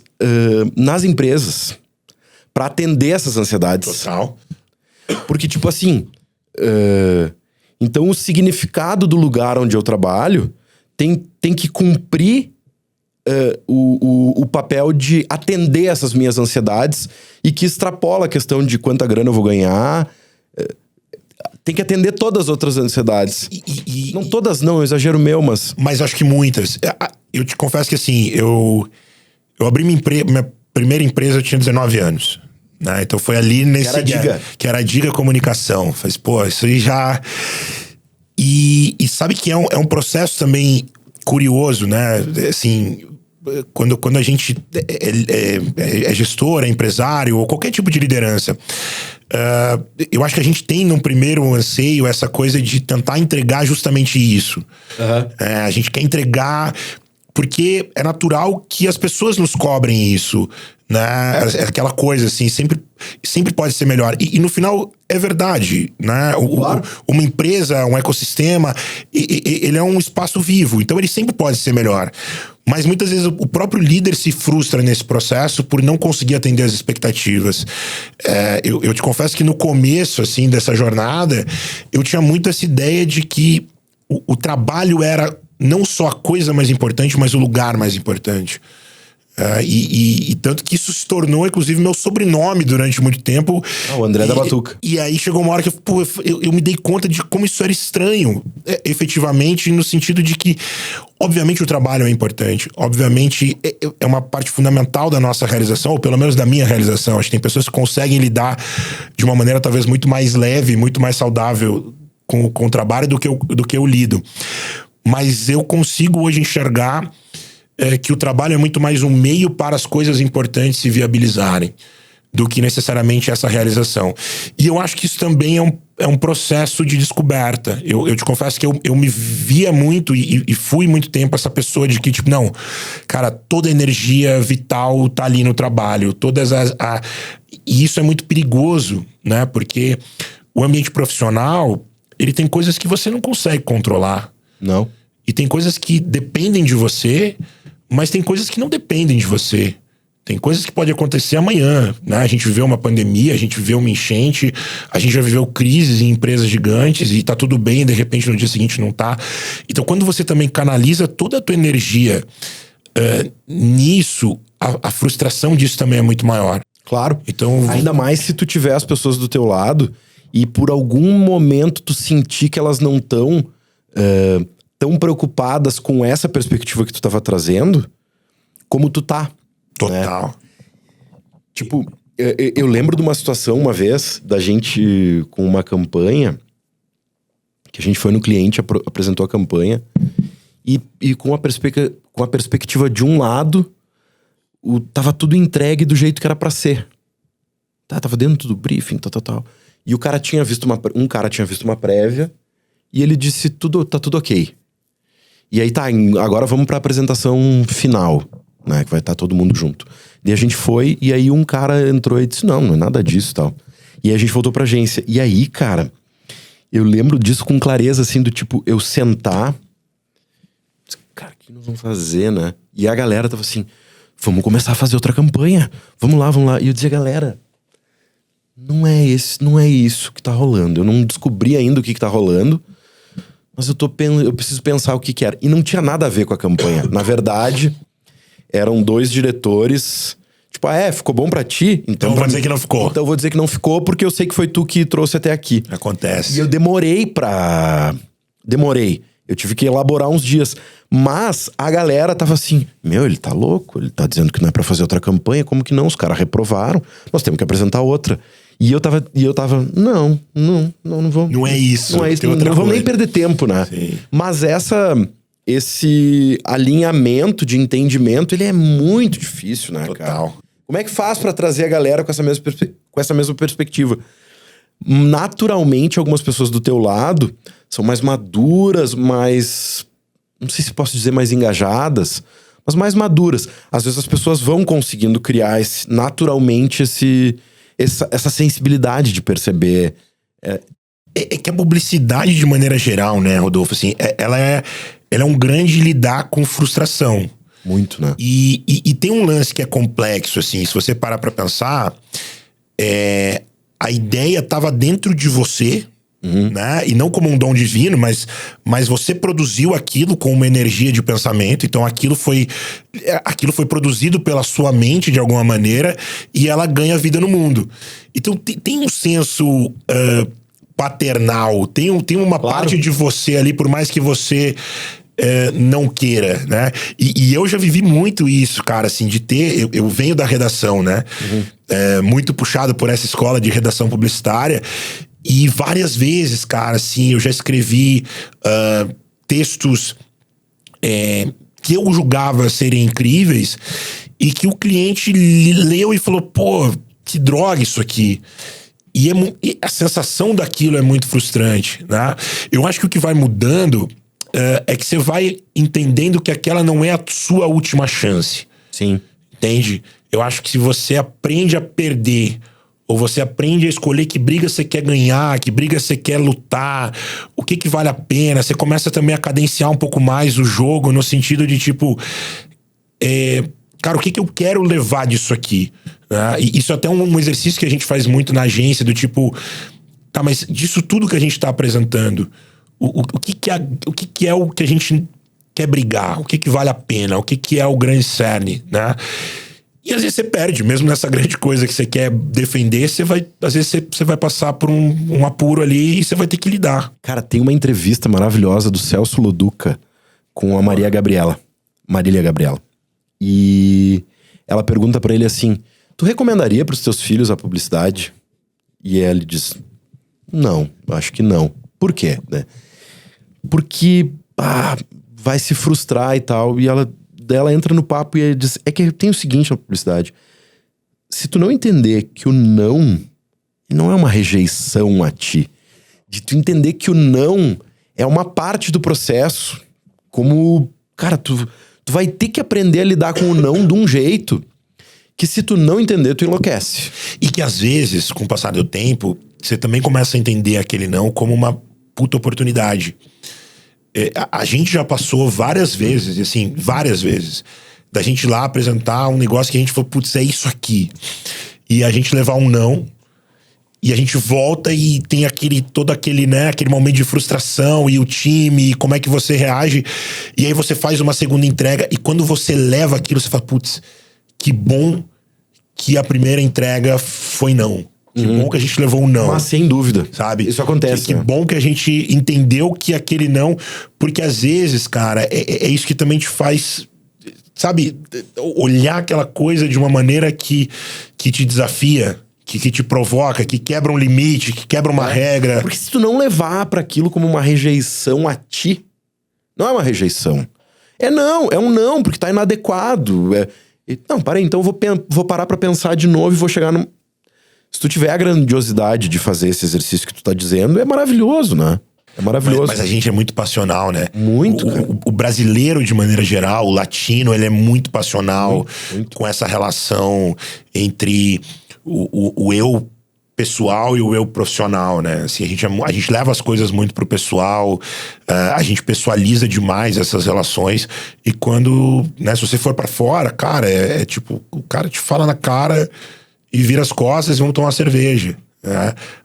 nas empresas para atender essas ansiedades. Total. Porque, tipo assim, então o significado do lugar onde eu trabalho tem que cumprir o papel de atender essas minhas ansiedades e que extrapola a questão de quanta grana eu vou ganhar. Tem que atender todas as outras ansiedades. Não todas não, é um exagero meu, mas... Mas acho que muitas. Eu te confesso que, assim, eu abri minha primeira empresa, eu tinha 19 anos. Né? Então foi ali nesse... Que era a Diga Comunicação. Falei, pô, isso aí já... E sabe que é um processo também curioso, né? Assim, quando a gente é gestor, é empresário, ou qualquer tipo de liderança, eu acho que a gente tem num primeiro anseio essa coisa de tentar entregar justamente isso. A gente quer entregar porque é natural que as pessoas nos cobrem isso, né? É aquela coisa assim, sempre pode ser melhor. E no final é verdade, né? Claro. Uma empresa, um ecossistema, ele é um espaço vivo, então ele sempre pode ser melhor. Mas muitas vezes o próprio líder se frustra nesse processo por não conseguir atender as expectativas. Eu te confesso que no começo, assim, dessa jornada, eu tinha muito essa ideia de que o trabalho era não só a coisa mais importante, mas o lugar mais importante. E tanto que isso se tornou, inclusive, meu sobrenome durante muito tempo. O André da Batuca. E aí chegou uma hora que eu me dei conta de como isso era estranho, efetivamente, no sentido de que, obviamente, o trabalho é importante. Obviamente, é uma parte fundamental da nossa realização, ou pelo menos da minha realização. Acho que tem pessoas que conseguem lidar de uma maneira talvez muito mais leve, muito mais saudável com o trabalho do que eu lido. Mas eu consigo hoje enxergar que o trabalho é muito mais um meio para as coisas importantes se viabilizarem do que necessariamente essa realização. E eu acho que isso também é um processo de descoberta. Eu te confesso que eu me via muito e fui muito tempo essa pessoa de que, tipo, não, cara, toda a energia vital tá ali no trabalho. E isso é muito perigoso, né? Porque o ambiente profissional, ele tem coisas que você não consegue controlar. Não. E tem coisas que dependem de você, mas tem coisas que não dependem de você. Tem coisas que podem acontecer amanhã, né? A gente viveu uma pandemia, a gente viveu uma enchente, a gente já viveu crises em empresas gigantes e tá tudo bem, de repente no dia seguinte não tá. Então quando você também canaliza toda a tua energia nisso, a frustração disso também é muito maior. Claro. Então, ainda mais se tu tiver as pessoas do teu lado e por algum momento tu sentir que elas não estão tão preocupadas com essa perspectiva que tu tava trazendo, como tu tá. Total. Né? Tipo, eu lembro de uma situação uma vez, da gente com uma campanha, que a gente foi no cliente, apresentou a campanha, e com a perspectiva de um lado, tava tudo entregue do jeito que era pra ser. Tava dentro do briefing, tal. E um cara tinha visto uma prévia, e ele disse, tá tudo ok. E aí tá, agora vamos pra apresentação final, né? Que vai estar todo mundo junto. E a gente foi, e aí um cara entrou e disse, não é nada disso e tal. E aí a gente voltou pra agência. E aí, cara, eu lembro disso com clareza, assim, do tipo, eu sentar... Cara, o que nós vamos fazer, né? E a galera tava assim, vamos começar a fazer outra campanha. Vamos lá. E eu dizia, galera, não é isso que tá rolando. Eu não descobri ainda o que tá rolando. Mas eu preciso pensar o que era. E não tinha nada a ver com a campanha. Na verdade, eram 2 diretores. Tipo, ficou bom pra ti? Então eu vou dizer que não ficou. Então eu vou dizer que não ficou, porque eu sei que foi tu que trouxe até aqui. Acontece. E eu demorei. Eu tive que elaborar uns dias. Mas a galera tava assim, ele tá louco, ele tá dizendo que não é pra fazer outra campanha, como que não? Os caras reprovaram, nós temos que apresentar outra. E eu tava, não vou. Não é isso. Não é isso, não vamos nem perder tempo, né? Sim. Mas esse alinhamento de entendimento, ele é muito difícil, né, Total. cara? Como é que faz pra trazer a galera com essa mesma perspectiva? Naturalmente, algumas pessoas do teu lado são mais maduras, mais... Não sei se posso dizer mais engajadas, mas mais maduras. Às vezes as pessoas vão conseguindo criar naturalmente essa sensibilidade de perceber. É que a publicidade, de maneira geral, né, Rodolfo, assim, ela é um grande lidar com frustração. Muito, né? E tem um lance que é complexo, assim, se você parar pra pensar, a ideia estava dentro de você, né? E não como um dom divino, mas você produziu aquilo com uma energia de pensamento. Então aquilo foi produzido pela sua mente de alguma maneira e ela ganha vida no mundo. Então tem um senso paternal, tem uma parte de você ali, por mais que você não queira, né? E eu já vivi muito isso, cara, assim, de ter... Eu venho da redação, né? Muito puxado por essa escola de redação publicitária. E várias vezes, cara, assim, eu já escrevi textos que eu julgava serem incríveis e que o cliente leu e falou, pô, que droga isso aqui. E a sensação daquilo é muito frustrante, né? Eu acho que o que vai mudando é que você vai entendendo que aquela não é a sua última chance. Sim. Entende? Eu acho que se você aprende a perder... Ou você aprende a escolher que briga você quer ganhar, que briga você quer lutar, o que vale a pena. Você começa também a cadenciar um pouco mais o jogo, no sentido de tipo... cara, o que eu quero levar disso aqui? Né? E isso é até um exercício que a gente faz muito na agência, do tipo... Tá, mas disso tudo que a gente tá apresentando, o que é o que a gente quer brigar? O que vale a pena? O que é o grande cerne, né? E às vezes você perde, mesmo nessa grande coisa que você quer defender, às vezes você vai passar por um apuro ali e você vai ter que lidar. Cara, tem uma entrevista maravilhosa do Celso Loduca com a Marília Gabriela. E ela pergunta pra ele assim, tu recomendaria pros teus filhos a publicidade? E ele diz, não, acho que não. Por quê? Né? Porque vai se frustrar e tal. E ela entra no papo e diz, é que tem o seguinte na publicidade, se tu não entender que o não é uma rejeição a ti, de tu entender que o não é uma parte do processo, como, cara, tu vai ter que aprender a lidar com o não de um jeito que se tu não entender, tu enlouquece. E que às vezes, com o passar do tempo, você também começa a entender aquele não como uma puta oportunidade. A gente já passou várias vezes, da gente ir lá apresentar um negócio que a gente falou, putz, é isso aqui. E a gente levar um não, e a gente volta e tem todo aquele momento de frustração, e o time, e como é que você reage. E aí você faz uma segunda entrega, e quando você leva aquilo, você fala, putz, que bom que a primeira entrega foi não. Que bom que a gente levou um não. Mas sem dúvida. Sabe? Isso acontece. Que bom que a gente entendeu que aquele não... Porque às vezes, cara, é isso que também te faz... Sabe? Olhar aquela coisa de uma maneira que te desafia, que te provoca, que quebra um limite, que quebra uma regra. Porque se tu não levar pra aquilo como uma rejeição a ti, não é uma rejeição. É um não, porque tá inadequado. Não, peraí, então eu vou parar pra pensar de novo e vou chegar no... Se tu tiver a grandiosidade de fazer esse exercício que tu tá dizendo, é maravilhoso, né? É maravilhoso. Mas a gente é muito passional, né? Muito, o brasileiro, de maneira geral, o latino, ele é muito passional muito. com essa relação entre o eu pessoal e o eu profissional, né? Assim, a gente leva as coisas muito pro pessoal, a gente pessoaliza demais essas relações, e quando, né, se você for pra fora, cara, é tipo, o cara te fala na cara e vira as costas e vamos tomar uma cerveja.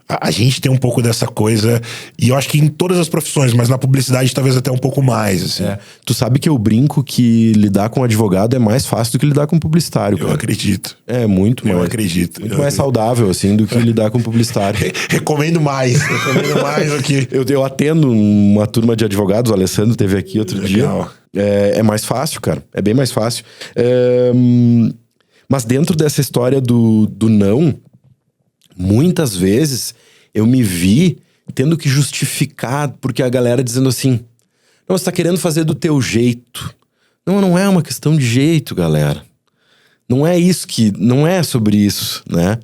A gente tem um pouco dessa coisa, e eu acho que em todas as profissões, mas na publicidade talvez até um pouco mais, assim. Tu sabe que eu brinco que lidar com advogado é mais fácil do que lidar com publicitário, cara. Eu acredito. É muito mais. Eu acredito. Muito mais saudável, assim, do que lidar com publicitário. Recomendo mais do que... Eu atendo uma turma de advogados, o Alessandro esteve aqui outro dia. É mais fácil, cara. É bem mais fácil. Mas dentro dessa história do não, muitas vezes eu me vi tendo que justificar, porque a galera dizendo assim: não, você tá querendo fazer do teu jeito. Não é uma questão de jeito, galera. Não é isso não é sobre isso, né?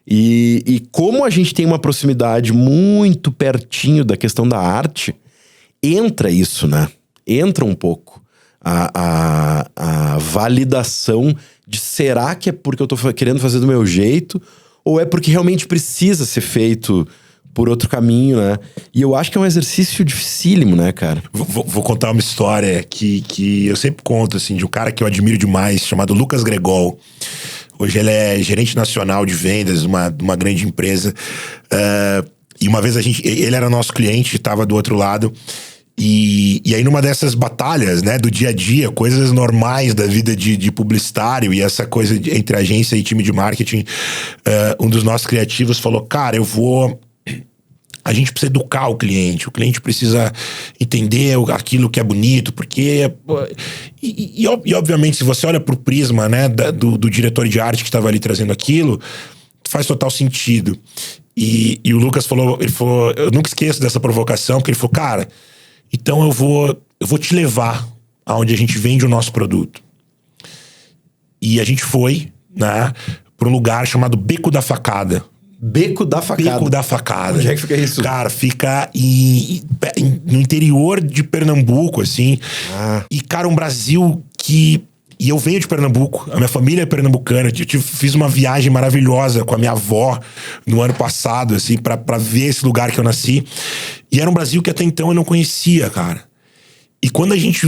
E como a gente tem uma proximidade muito pertinho da questão da arte, entra isso, né? Entra um pouco a validação de será que é porque eu tô querendo fazer do meu jeito, ou é porque realmente precisa ser feito por outro caminho, né? E eu acho que é um exercício dificílimo, né, cara? Vou contar uma história que eu sempre conto, assim, de um cara que eu admiro demais, chamado Lucas Gregol. Hoje ele é gerente nacional de vendas de uma grande empresa. E uma vez ele era nosso cliente, estava do outro lado. E aí numa dessas batalhas, né, do dia a dia, coisas normais da vida de publicitário, e essa coisa entre agência e time de marketing, um dos nossos criativos falou: cara, a gente precisa educar o cliente precisa entender aquilo que é bonito, porque... E obviamente, se você olha pro prisma, né, do diretor de arte que estava ali trazendo aquilo, faz total sentido. E o Lucas falou, eu nunca esqueço dessa provocação, porque ele falou: cara, então eu vou te levar aonde a gente vende o nosso produto. E a gente foi, né, para um lugar chamado Beco da Facada. Beco da Facada? Beco da Facada. Onde é que fica isso? Cara, fica no interior de Pernambuco, assim. E, cara, um Brasil que... E eu venho de Pernambuco, a minha família é pernambucana. Eu fiz uma viagem maravilhosa com a minha avó no ano passado, assim, pra ver esse lugar que eu nasci. E era um Brasil que até então eu não conhecia, cara. E quando a gente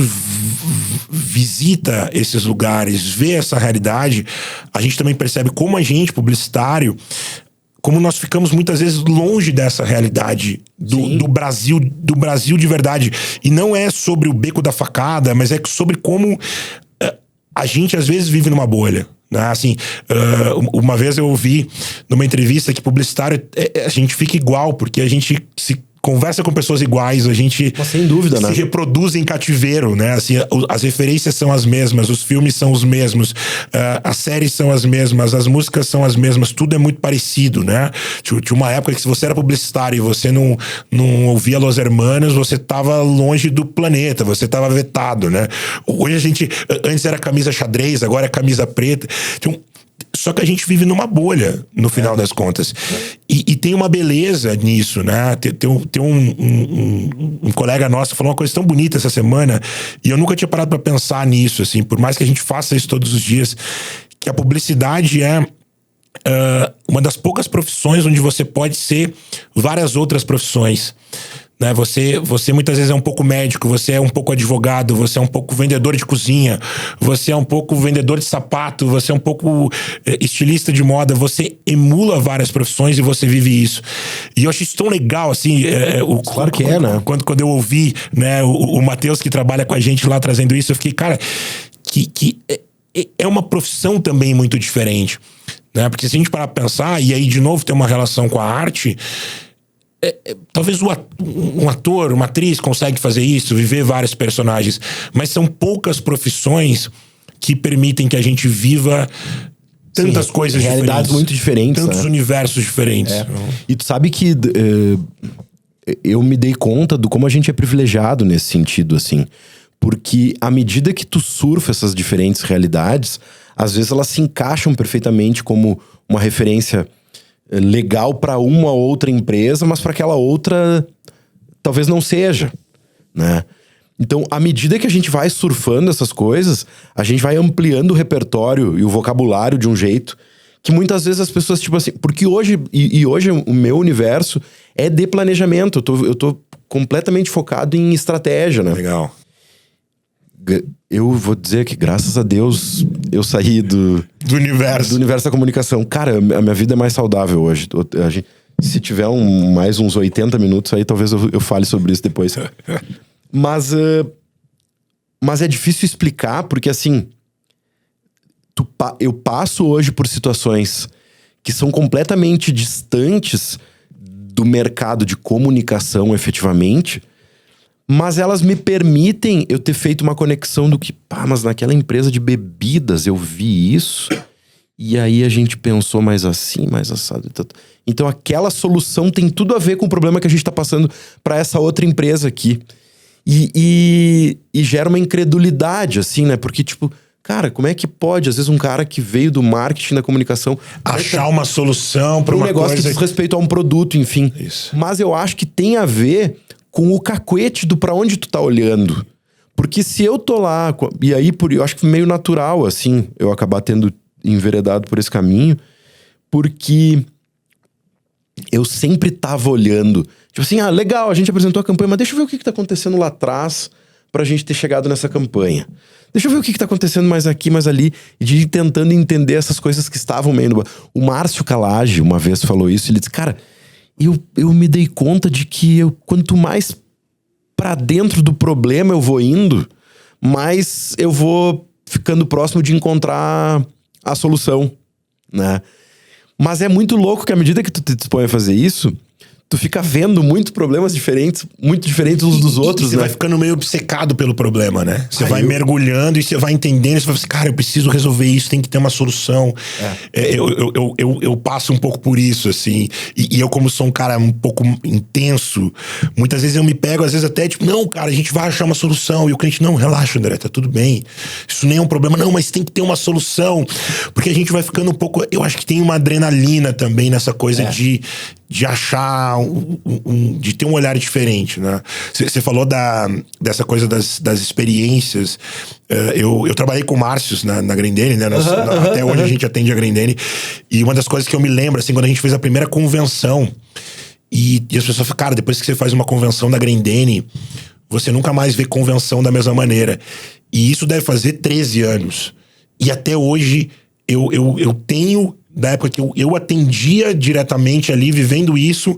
visita esses lugares, vê essa realidade, a gente também percebe como a gente, publicitário, como nós ficamos muitas vezes longe dessa realidade do Brasil de verdade. E não é sobre o Beco da Facada, mas é sobre como a gente às vezes vive numa bolha, né? Assim, uma vez eu ouvi numa entrevista que publicitário, a gente fica igual, porque a gente se conversa com pessoas iguais, a gente... Mas sem dúvida, né? Se reproduz em cativeiro, né? Assim, as referências são as mesmas, os filmes são os mesmos, as séries são as mesmas, as músicas são as mesmas, tudo é muito parecido, né? Tinha uma época que se você era publicitário e você não ouvia Los Hermanos, você tava longe do planeta, você tava vetado, né? Hoje antes era camisa xadrez, agora é camisa preta. Só que a gente vive numa bolha, no final das contas. E tem uma beleza nisso, né? Tem um colega nosso que falou uma coisa tão bonita essa semana, e eu nunca tinha parado pra pensar nisso, assim, por mais que a gente faça isso todos os dias, que a publicidade é uma das poucas profissões onde você pode ser várias outras profissões. Né? Você muitas vezes é um pouco médico, você é um pouco advogado, você é um pouco vendedor de cozinha, você é um pouco vendedor de sapato, você é um pouco estilista de moda, você emula várias profissões e você vive isso. E eu acho isso tão legal, assim... Claro que é, né? Quando eu ouvi, né, o Matheus, que trabalha com a gente lá trazendo isso, eu fiquei, cara, que é uma profissão também muito diferente, né? Porque se a gente parar pra pensar, e aí de novo tem uma relação com a arte... talvez um ator, uma atriz consegue fazer isso, viver vários personagens, mas são poucas profissões que permitem que a gente viva tantas coisas realidades diferentes, muito diferentes, tantos universos diferentes. E tu sabe que eu me dei conta do como a gente é privilegiado nesse sentido, assim, porque à medida que tu surfa essas diferentes realidades, às vezes elas se encaixam perfeitamente como uma referência legal para uma outra empresa, mas para aquela outra talvez não seja, né? Então, à medida que a gente vai surfando essas coisas, a gente vai ampliando o repertório e o vocabulário de um jeito que muitas vezes as pessoas, tipo assim... Porque hoje, hoje o meu universo é de planejamento. Eu tô completamente focado em estratégia, né? Legal. Eu vou dizer que, graças a Deus, eu saí do universo da comunicação. Cara, a minha vida é mais saudável hoje. Se tiver mais uns 80 minutos aí, talvez eu fale sobre isso depois. Mas é difícil explicar, porque assim... Eu passo hoje por situações que são completamente distantes do mercado de comunicação, efetivamente, mas elas me permitem eu ter feito uma conexão do que, mas naquela empresa de bebidas eu vi isso, e aí a gente pensou mais assim, mais assado. Então aquela solução tem tudo a ver com o problema que a gente tá passando para essa outra empresa aqui. E gera uma incredulidade, assim, né? Porque, tipo... Cara, como é que pode, às vezes, um cara que veio do marketing, da comunicação... achar uma solução para um uma negócio coisa... que diz respeito a um produto, enfim. Isso. Mas eu acho que tem a ver com o cacuete do pra onde tu tá olhando. Porque se eu tô lá... E aí, eu acho que meio natural, assim, eu acabar tendo enveredado por esse caminho. Porque eu sempre tava olhando. Tipo assim, legal, a gente apresentou a campanha, mas deixa eu ver o que tá acontecendo lá atrás pra gente ter chegado nessa campanha. Deixa eu ver o que tá acontecendo mais aqui, mais ali. E de ir tentando entender essas coisas que estavam meio no... O Márcio Calage, uma vez, falou isso. Ele disse, cara, eu me dei conta de que quanto mais pra dentro do problema eu vou indo, mais eu vou ficando próximo de encontrar a solução, né? Mas é muito louco que à medida que tu te dispõe a fazer isso... Tu fica vendo muitos problemas diferentes, muito diferentes uns dos outros, você né? vai ficando meio obcecado pelo problema, né? Você vai mergulhando e você vai entendendo, você vai assim, cara, eu preciso resolver isso, tem que ter uma solução. Eu passo um pouco por isso, assim. E eu, como sou um cara um pouco intenso, muitas vezes eu me pego, às vezes até, tipo, não, cara, a gente vai achar uma solução. E o cliente, não, relaxa, André, tá tudo bem. Isso nem é um problema. Não, mas tem que ter uma solução. Porque a gente vai ficando um pouco... Eu acho que tem uma adrenalina também nessa coisa de achar, de ter um olhar diferente, né? Você falou dessa coisa das experiências. Eu trabalhei com o Márcio na Grendene, né? Até hoje a gente atende a Grendene. E uma das coisas que eu me lembro, assim, quando a gente fez a primeira convenção, e as pessoas falam, cara, depois que você faz uma convenção da Grendene, você nunca mais vê convenção da mesma maneira. E isso deve fazer 13 anos. E até hoje eu tenho... Da época que eu atendia diretamente ali, vivendo isso,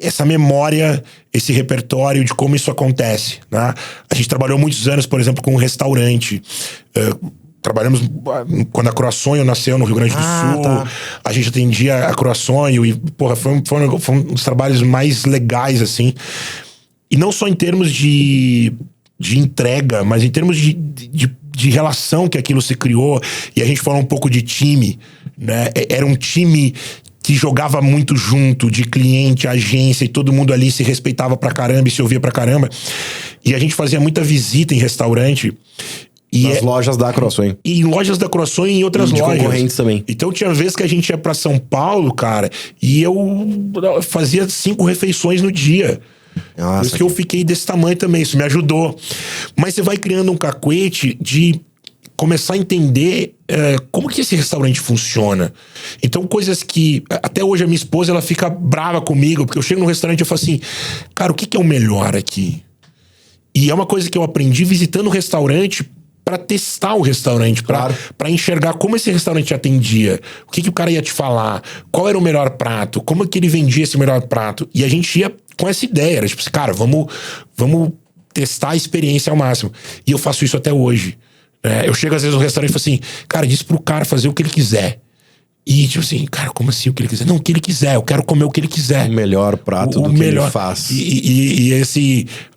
essa memória, esse repertório de como isso acontece, né? A gente trabalhou muitos anos, por exemplo, com um restaurante. Trabalhamos quando a Croaçonho nasceu no Rio Grande do Sul. Tá. A gente atendia a Croaçonho e, porra, foi um dos trabalhos mais legais, assim. E não só em termos de entrega, mas em termos de relação que aquilo se criou. E a gente falou um pouco de time, né? Era um time que jogava muito junto, de cliente, agência, e todo mundo ali se respeitava pra caramba e se ouvia pra caramba. E a gente fazia muita visita em restaurante. Nas lojas da Croaçonho. E em lojas da Croaçonho e em outras lojas. Concorrentes também. Então tinha vezes que a gente ia pra São Paulo, cara, e eu fazia 5 refeições no dia. Nossa, por isso que eu fiquei desse tamanho também, isso me ajudou. Mas você vai criando um cacuete de começar a entender como que esse restaurante funciona. Então, coisas que... Até hoje a minha esposa, ela fica brava comigo, porque eu chego no restaurante e eu falo assim, cara, o que é o melhor aqui? E é uma coisa que eu aprendi visitando o restaurante para testar o restaurante, claro, para enxergar como esse restaurante atendia, o que o cara ia te falar, qual era o melhor prato, como que ele vendia esse melhor prato. E a gente ia com essa ideia, era tipo assim, cara, vamos testar a experiência ao máximo. E eu faço isso até hoje. Eu chego às vezes no restaurante e falo assim, cara, diz pro cara fazer o que ele quiser. E tipo assim, cara, como assim o que ele quiser? Não, o que ele quiser, eu quero comer o que ele quiser. O melhor prato do que ele faz. E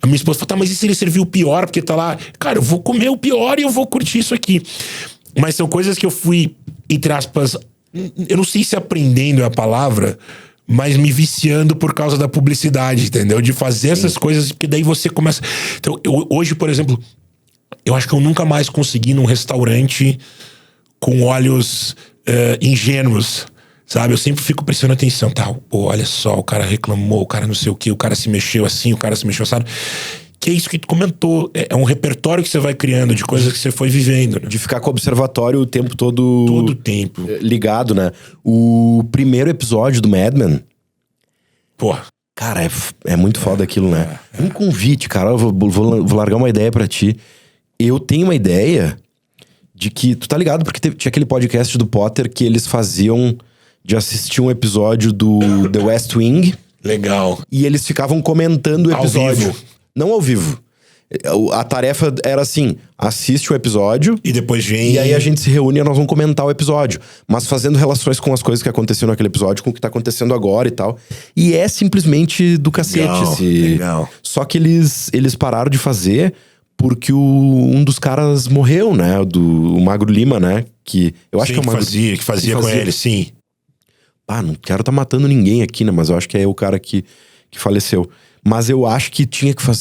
a minha esposa fala, tá, mas e se ele serviu o pior? Porque tá lá, cara, eu vou comer o pior e eu vou curtir isso aqui. Mas são coisas que eu fui, entre aspas, eu não sei se aprendendo é a palavra, mas me viciando por causa da publicidade, entendeu? De fazer essas coisas, porque daí você começa... Então, hoje, por exemplo, eu acho que eu nunca mais consegui num restaurante com olhos ingênuos, Sabe? Eu sempre fico prestando atenção, tá? Pô, olha só, o cara reclamou, o cara não sei o quê, o cara se mexeu assim, o cara se mexeu, sabe? Que é isso que tu comentou. É um repertório que você vai criando de coisas que você foi vivendo, né? De ficar com o observatório o tempo todo... Todo o tempo. Ligado, né? O primeiro episódio do Mad Men... Pô. Cara, é muito foda aquilo, né? Um convite, cara. Eu vou largar uma ideia pra ti. Eu tenho uma ideia de que... Tu tá ligado? Porque tinha aquele podcast do Potter que eles faziam de assistir um episódio do The West Wing. Legal. E eles ficavam comentando o episódio. Ao vivo. Não ao vivo. A tarefa era assim, assiste o episódio... E depois vem... E aí a gente se reúne e nós vamos comentar o episódio. Mas fazendo relações com as coisas que aconteceram naquele episódio, com o que tá acontecendo agora e tal. E é simplesmente do cacete. Legal. Só que eles pararam de fazer porque um dos caras morreu, né? O Magro Lima, né? Que eu acho Sim, que é o Magro... que fazia com ele, sim. Ah, não quero tá matando ninguém aqui, né? Mas eu acho que é o cara que faleceu. Mas eu acho que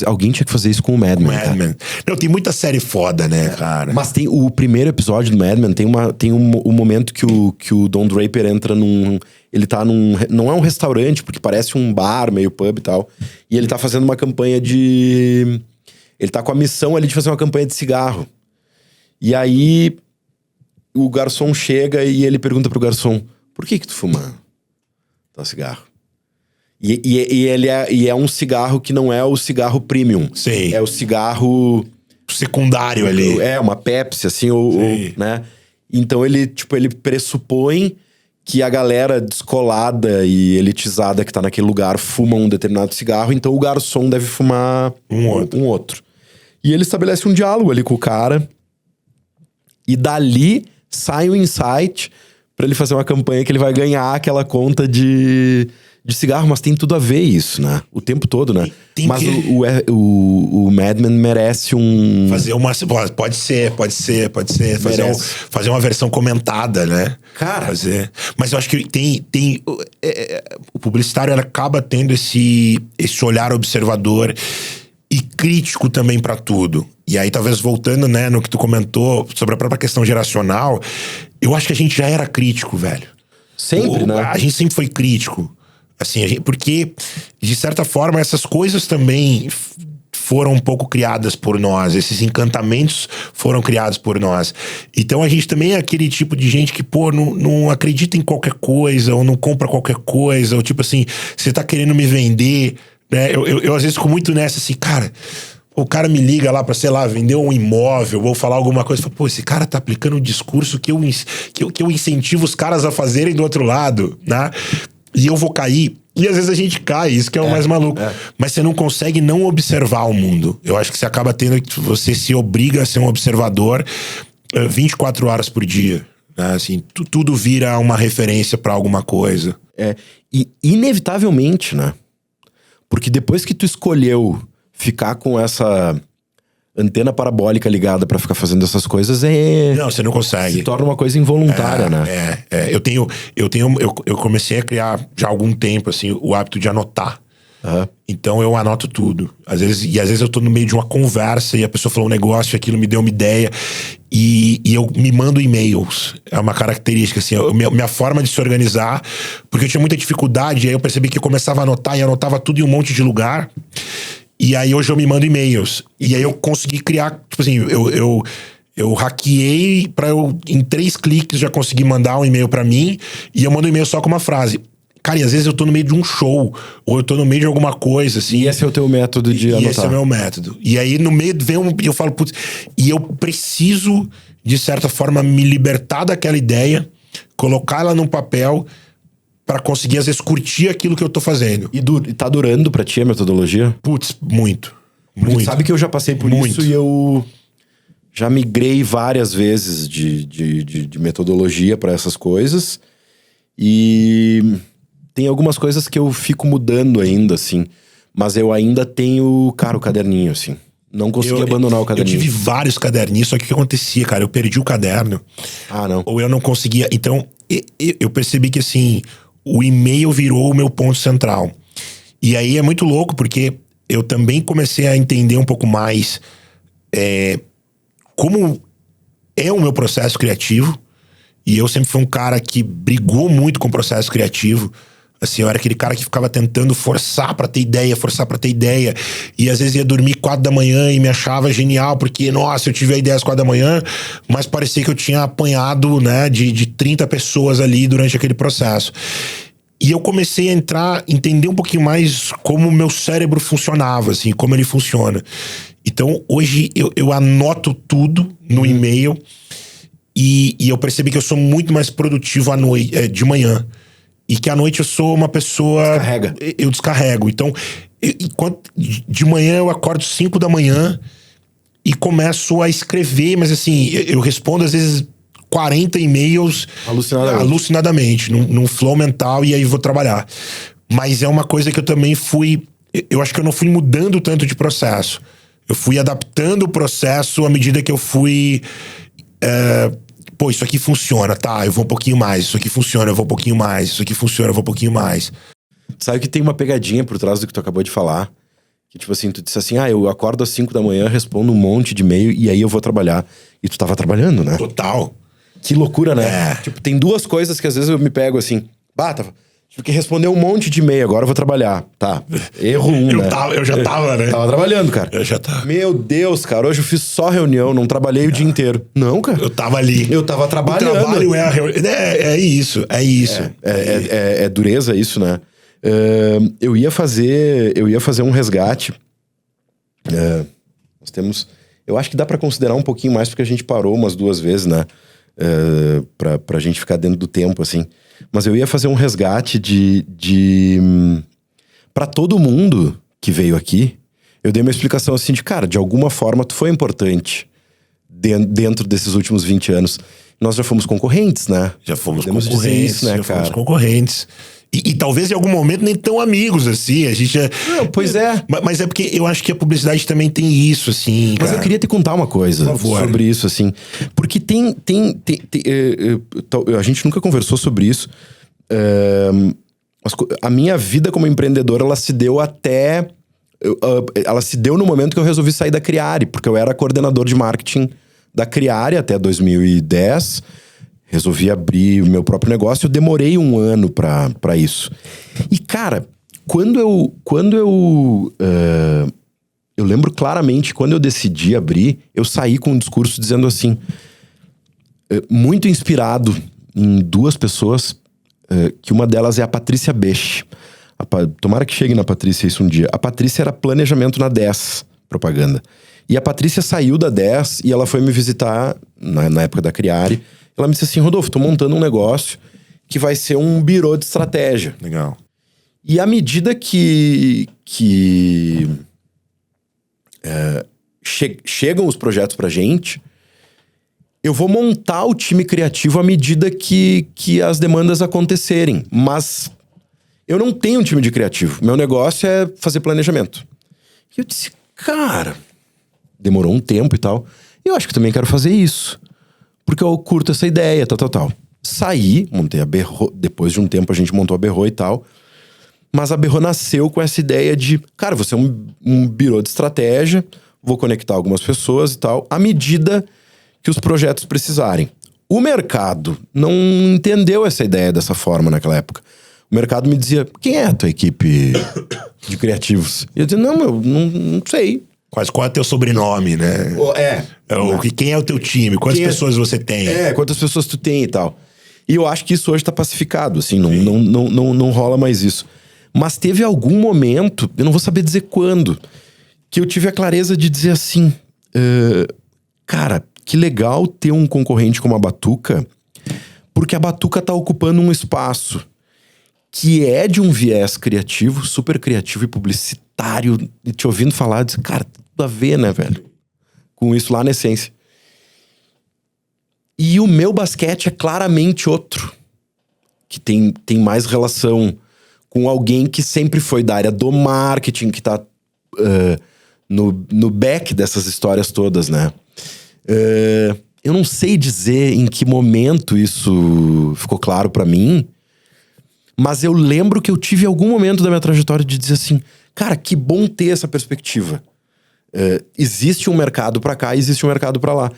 alguém tinha que fazer isso com o Mad Men. Não, tem muita série foda, né, cara? Mas tem o primeiro episódio do Mad Men, tem um momento que o Don Draper entra num... Ele tá num... Não é um restaurante, porque parece um bar, meio pub e tal. E ele tá fazendo uma campanha de... Ele tá com a missão ali de fazer uma campanha de cigarro. E aí o garçom chega e ele pergunta pro garçom: por que tu fuma cigarro? E ele é um cigarro que não é o cigarro premium. Sim. É o cigarro... secundário ali. É, uma Pepsi, assim, né? Então ele pressupõe que a galera descolada e elitizada que tá naquele lugar fuma um determinado cigarro, então o garçom deve fumar um outro. E ele estabelece um diálogo ali com o cara. E dali sai um insight pra ele fazer uma campanha que ele vai ganhar aquela conta de cigarro, mas tem tudo a ver isso, né? O tempo todo, né? Mas o Mad Men merece um... Fazer uma... Pode ser. Fazer uma versão comentada, né? Cara... Mas eu acho que tem o publicitário, ele acaba tendo esse olhar observador e crítico também pra tudo. E aí, talvez voltando, né, no que tu comentou sobre a própria questão geracional, eu acho que a gente já era crítico, velho. Sempre, né? A gente sempre foi crítico. Assim, porque, de certa forma, essas coisas também foram um pouco criadas por nós. Esses encantamentos foram criados por nós. Então a gente também é aquele tipo de gente que, pô, não acredita em qualquer coisa, ou não compra qualquer coisa, ou tipo assim, você tá querendo me vender, né? Eu às vezes fico muito nessa, assim, cara... O cara me liga lá pra, sei lá, vender um imóvel, ou falar alguma coisa. Pô, esse cara tá aplicando um discurso que eu incentivo os caras a fazerem do outro lado, né? E eu vou cair. E às vezes a gente cai, isso que é o mais maluco. Mas você não consegue não observar o mundo. Eu acho que você acaba tendo... Você se obriga a ser um observador 24 horas por dia. Né? Assim, tudo vira uma referência pra alguma coisa. E inevitavelmente, né? Porque depois que tu escolheu ficar com essa antena parabólica ligada pra ficar fazendo essas coisas, não, você não consegue. Se torna uma coisa involuntária, né? Eu comecei a criar já há algum tempo, assim, o hábito de anotar. Então eu anoto tudo. Às vezes eu tô no meio de uma conversa e a pessoa falou um negócio e aquilo me deu uma ideia. E eu me mando e-mails. É uma característica, assim, minha forma de se organizar, porque eu tinha muita dificuldade, aí eu percebi que eu começava a anotar e anotava tudo em um monte de lugar. E aí hoje eu me mando e-mails. E aí eu consegui criar, tipo assim, eu hackeei pra eu, em 3 cliques, já conseguir mandar um e-mail pra mim. E eu mando um e-mail só com uma frase. Cara, e às vezes eu tô no meio de um show, ou eu tô no meio de alguma coisa, assim. E esse é o teu método de anotar. E esse é o meu método. E aí no meio vem eu falo, putz, e eu preciso, de certa forma, me libertar daquela ideia, colocar ela num papel pra conseguir, às vezes, curtir aquilo que eu tô fazendo. E tá durando pra ti a metodologia? Putz, muito. Porque sabe que eu já passei por isso e eu já migrei várias vezes de metodologia pra essas coisas. E tem algumas coisas que eu fico mudando ainda, assim. Mas eu ainda tenho, cara, o caderninho, assim. Não consegui abandonar o caderninho. Eu tive vários caderninhos, só que o que acontecia, cara? Eu perdi o caderno. Não. Ou eu não conseguia. Então, eu percebi que, assim, o e-mail virou o meu ponto central. E aí é muito louco, porque eu também comecei a entender um pouco mais como é o meu processo criativo. E eu sempre fui um cara que brigou muito com o processo criativo. Assim, eu era aquele cara que ficava tentando forçar pra ter ideia. E às vezes ia dormir 4 da manhã e me achava genial, porque, nossa, eu tive a ideia às 4 da manhã, mas parecia que eu tinha apanhado, né, de 30 pessoas ali durante aquele processo. E eu comecei a entender um pouquinho mais como o meu cérebro funcionava, assim, como ele funciona. Então, hoje, eu anoto tudo no e-mail e eu percebi que eu sou muito mais produtivo de manhã. E que à noite eu sou uma pessoa... Descarrega. Eu descarrego. Então, de manhã eu acordo 5 da manhã e começo a escrever, mas assim, eu respondo às vezes 40 e-mails alucinadamente num flow mental, e aí vou trabalhar. Mas é uma coisa que eu também eu acho que eu não fui mudando tanto de processo. Eu fui adaptando o processo à medida que eu fui... Pô, isso aqui funciona, tá, eu vou um pouquinho mais. Isso aqui funciona, eu vou um pouquinho mais. Isso aqui funciona, eu vou um pouquinho mais. Sabe que tem uma pegadinha por trás do que tu acabou de falar? Que tipo assim, tu disse assim, eu acordo às 5 da manhã, respondo um monte de e-mail e aí eu vou trabalhar. E tu tava trabalhando, né? Total. Que loucura, né? Tipo, tem duas coisas que às vezes eu me pego assim, tive que responder um monte de e-mail, agora eu vou trabalhar. Tá, erro 1, né? Eu já tava, né? Tava trabalhando, cara. Eu já tava. Meu Deus, cara, hoje eu fiz só reunião, não trabalhei o dia inteiro. Não, cara. Eu tava ali. Eu tava trabalhando. O trabalho é a reunião. É isso. É dureza isso, né? Eu ia fazer um resgate. Nós temos... Eu acho que dá pra considerar um pouquinho mais, porque a gente parou umas 2 vezes, né? Pra gente ficar dentro do tempo, assim. Mas eu ia fazer um resgate pra todo mundo que veio aqui, eu dei uma explicação assim de, cara, de alguma forma tu foi importante dentro desses últimos 20 anos. Nós já fomos concorrentes, né? Já fomos Podemos concorrentes, dizer isso, né, cara? Fomos concorrentes. E talvez em algum momento nem tão amigos, assim. A gente Não, pois é. Mas é porque eu acho que a publicidade também tem isso, assim. Mas cara. eu queria te contar uma coisa sobre isso, assim. Porque a gente nunca conversou sobre isso. A minha vida como empreendedor, ela se deu no momento que eu resolvi sair da Criare, porque eu era coordenador de marketing da Criare até 2010. Resolvi abrir o meu próprio negócio. Eu demorei 1 ano pra isso. E, cara, eu lembro claramente, quando eu decidi abrir, eu saí com um discurso dizendo assim, muito inspirado em 2 pessoas, que uma delas é a Patrícia Bech. Tomara que chegue na Patrícia isso um dia. A Patrícia era planejamento na 10 propaganda. E a Patrícia saiu da 10 e ela foi me visitar na época da Criare. Ela me disse assim, Rodolfo, tô montando um negócio que vai ser um birô de estratégia. Legal. E à medida que chegam os projetos pra gente, eu vou montar o time criativo à medida que as demandas acontecerem. Mas eu não tenho um time de criativo. Meu negócio é fazer planejamento. E eu disse, cara, demorou um tempo e tal. Eu acho que também quero fazer isso. Porque eu curto essa ideia, tal. Saí, montei a Berro. Depois de um tempo a gente montou a Berro e tal. Mas a Berro nasceu com essa ideia de, cara, você é um birô de estratégia, vou conectar algumas pessoas e tal, à medida que os projetos precisarem. O mercado não entendeu essa ideia dessa forma naquela época. O mercado me dizia, quem é a tua equipe de criativos? E eu dizia, não sei. Qual é o teu sobrenome, né? Quem é o teu time? Quantas pessoas você tem? Quantas pessoas tu tem e tal. E eu acho que isso hoje tá pacificado, assim, não rola mais isso. Mas teve algum momento, eu não vou saber dizer quando, que eu tive a clareza de dizer assim, cara, que legal ter um concorrente como a Batuca, porque a Batuca tá ocupando um espaço que é de um viés criativo, super criativo e publicitário, e te ouvindo falar, eu disse, cara, tudo a ver, né, velho? Com isso lá na essência. E o meu basquete é claramente outro, que tem mais relação com alguém que sempre foi da área do marketing, que tá no back dessas histórias todas, né? Eu não sei dizer em que momento isso ficou claro pra mim, mas eu lembro que eu tive algum momento da minha trajetória de dizer assim, cara, que bom ter essa perspectiva. Existe um mercado pra cá, existe um mercado pra lá.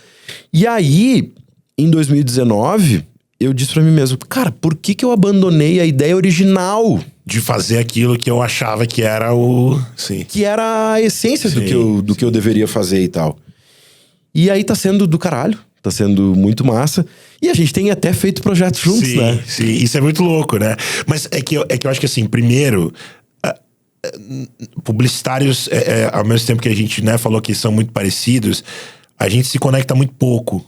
E aí, em 2019, eu disse pra mim mesmo, cara, por que eu abandonei a ideia original? De fazer aquilo que eu achava que era o... Sim. Que era a essência do que eu deveria fazer e tal. E aí tá sendo do caralho. Tá sendo muito massa. E a gente tem até feito projetos juntos, né? Sim, isso é muito louco, né? Mas é que eu acho que, assim, primeiro... publicitários, ao mesmo tempo que a gente, né, falou que são muito parecidos, a gente se conecta muito pouco.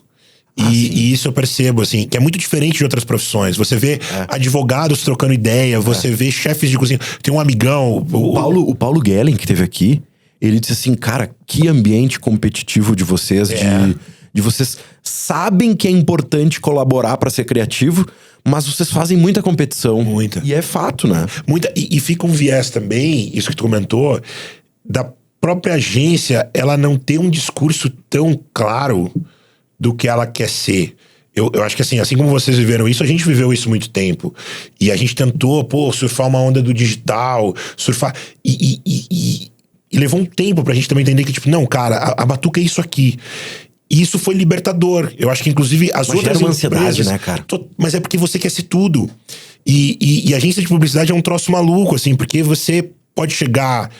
E isso eu percebo, assim, que é muito diferente de outras profissões. Você vê advogados trocando ideia, você vê chefes de cozinha. Tem um amigão... O Paulo Guellen, que esteve aqui, ele disse assim, cara, que ambiente competitivo de vocês, de vocês sabem que é importante colaborar pra ser criativo, mas vocês fazem muita competição. Muita. E é fato, né? Muita. E fica um viés também, isso que tu comentou, da própria agência, ela não ter um discurso tão claro do que ela quer ser. Eu acho que assim como vocês viveram isso, a gente viveu isso muito tempo. E a gente tentou, surfar uma onda do digital, surfar... E levou um tempo pra gente também entender que, tipo, não, cara, a Batuca é isso aqui. E isso foi libertador. Eu acho que, inclusive, as outras gera uma empresas... ansiedade, né, cara? Mas é porque você quer ser tudo. E a agência de publicidade é um troço maluco, assim, porque você pode chegar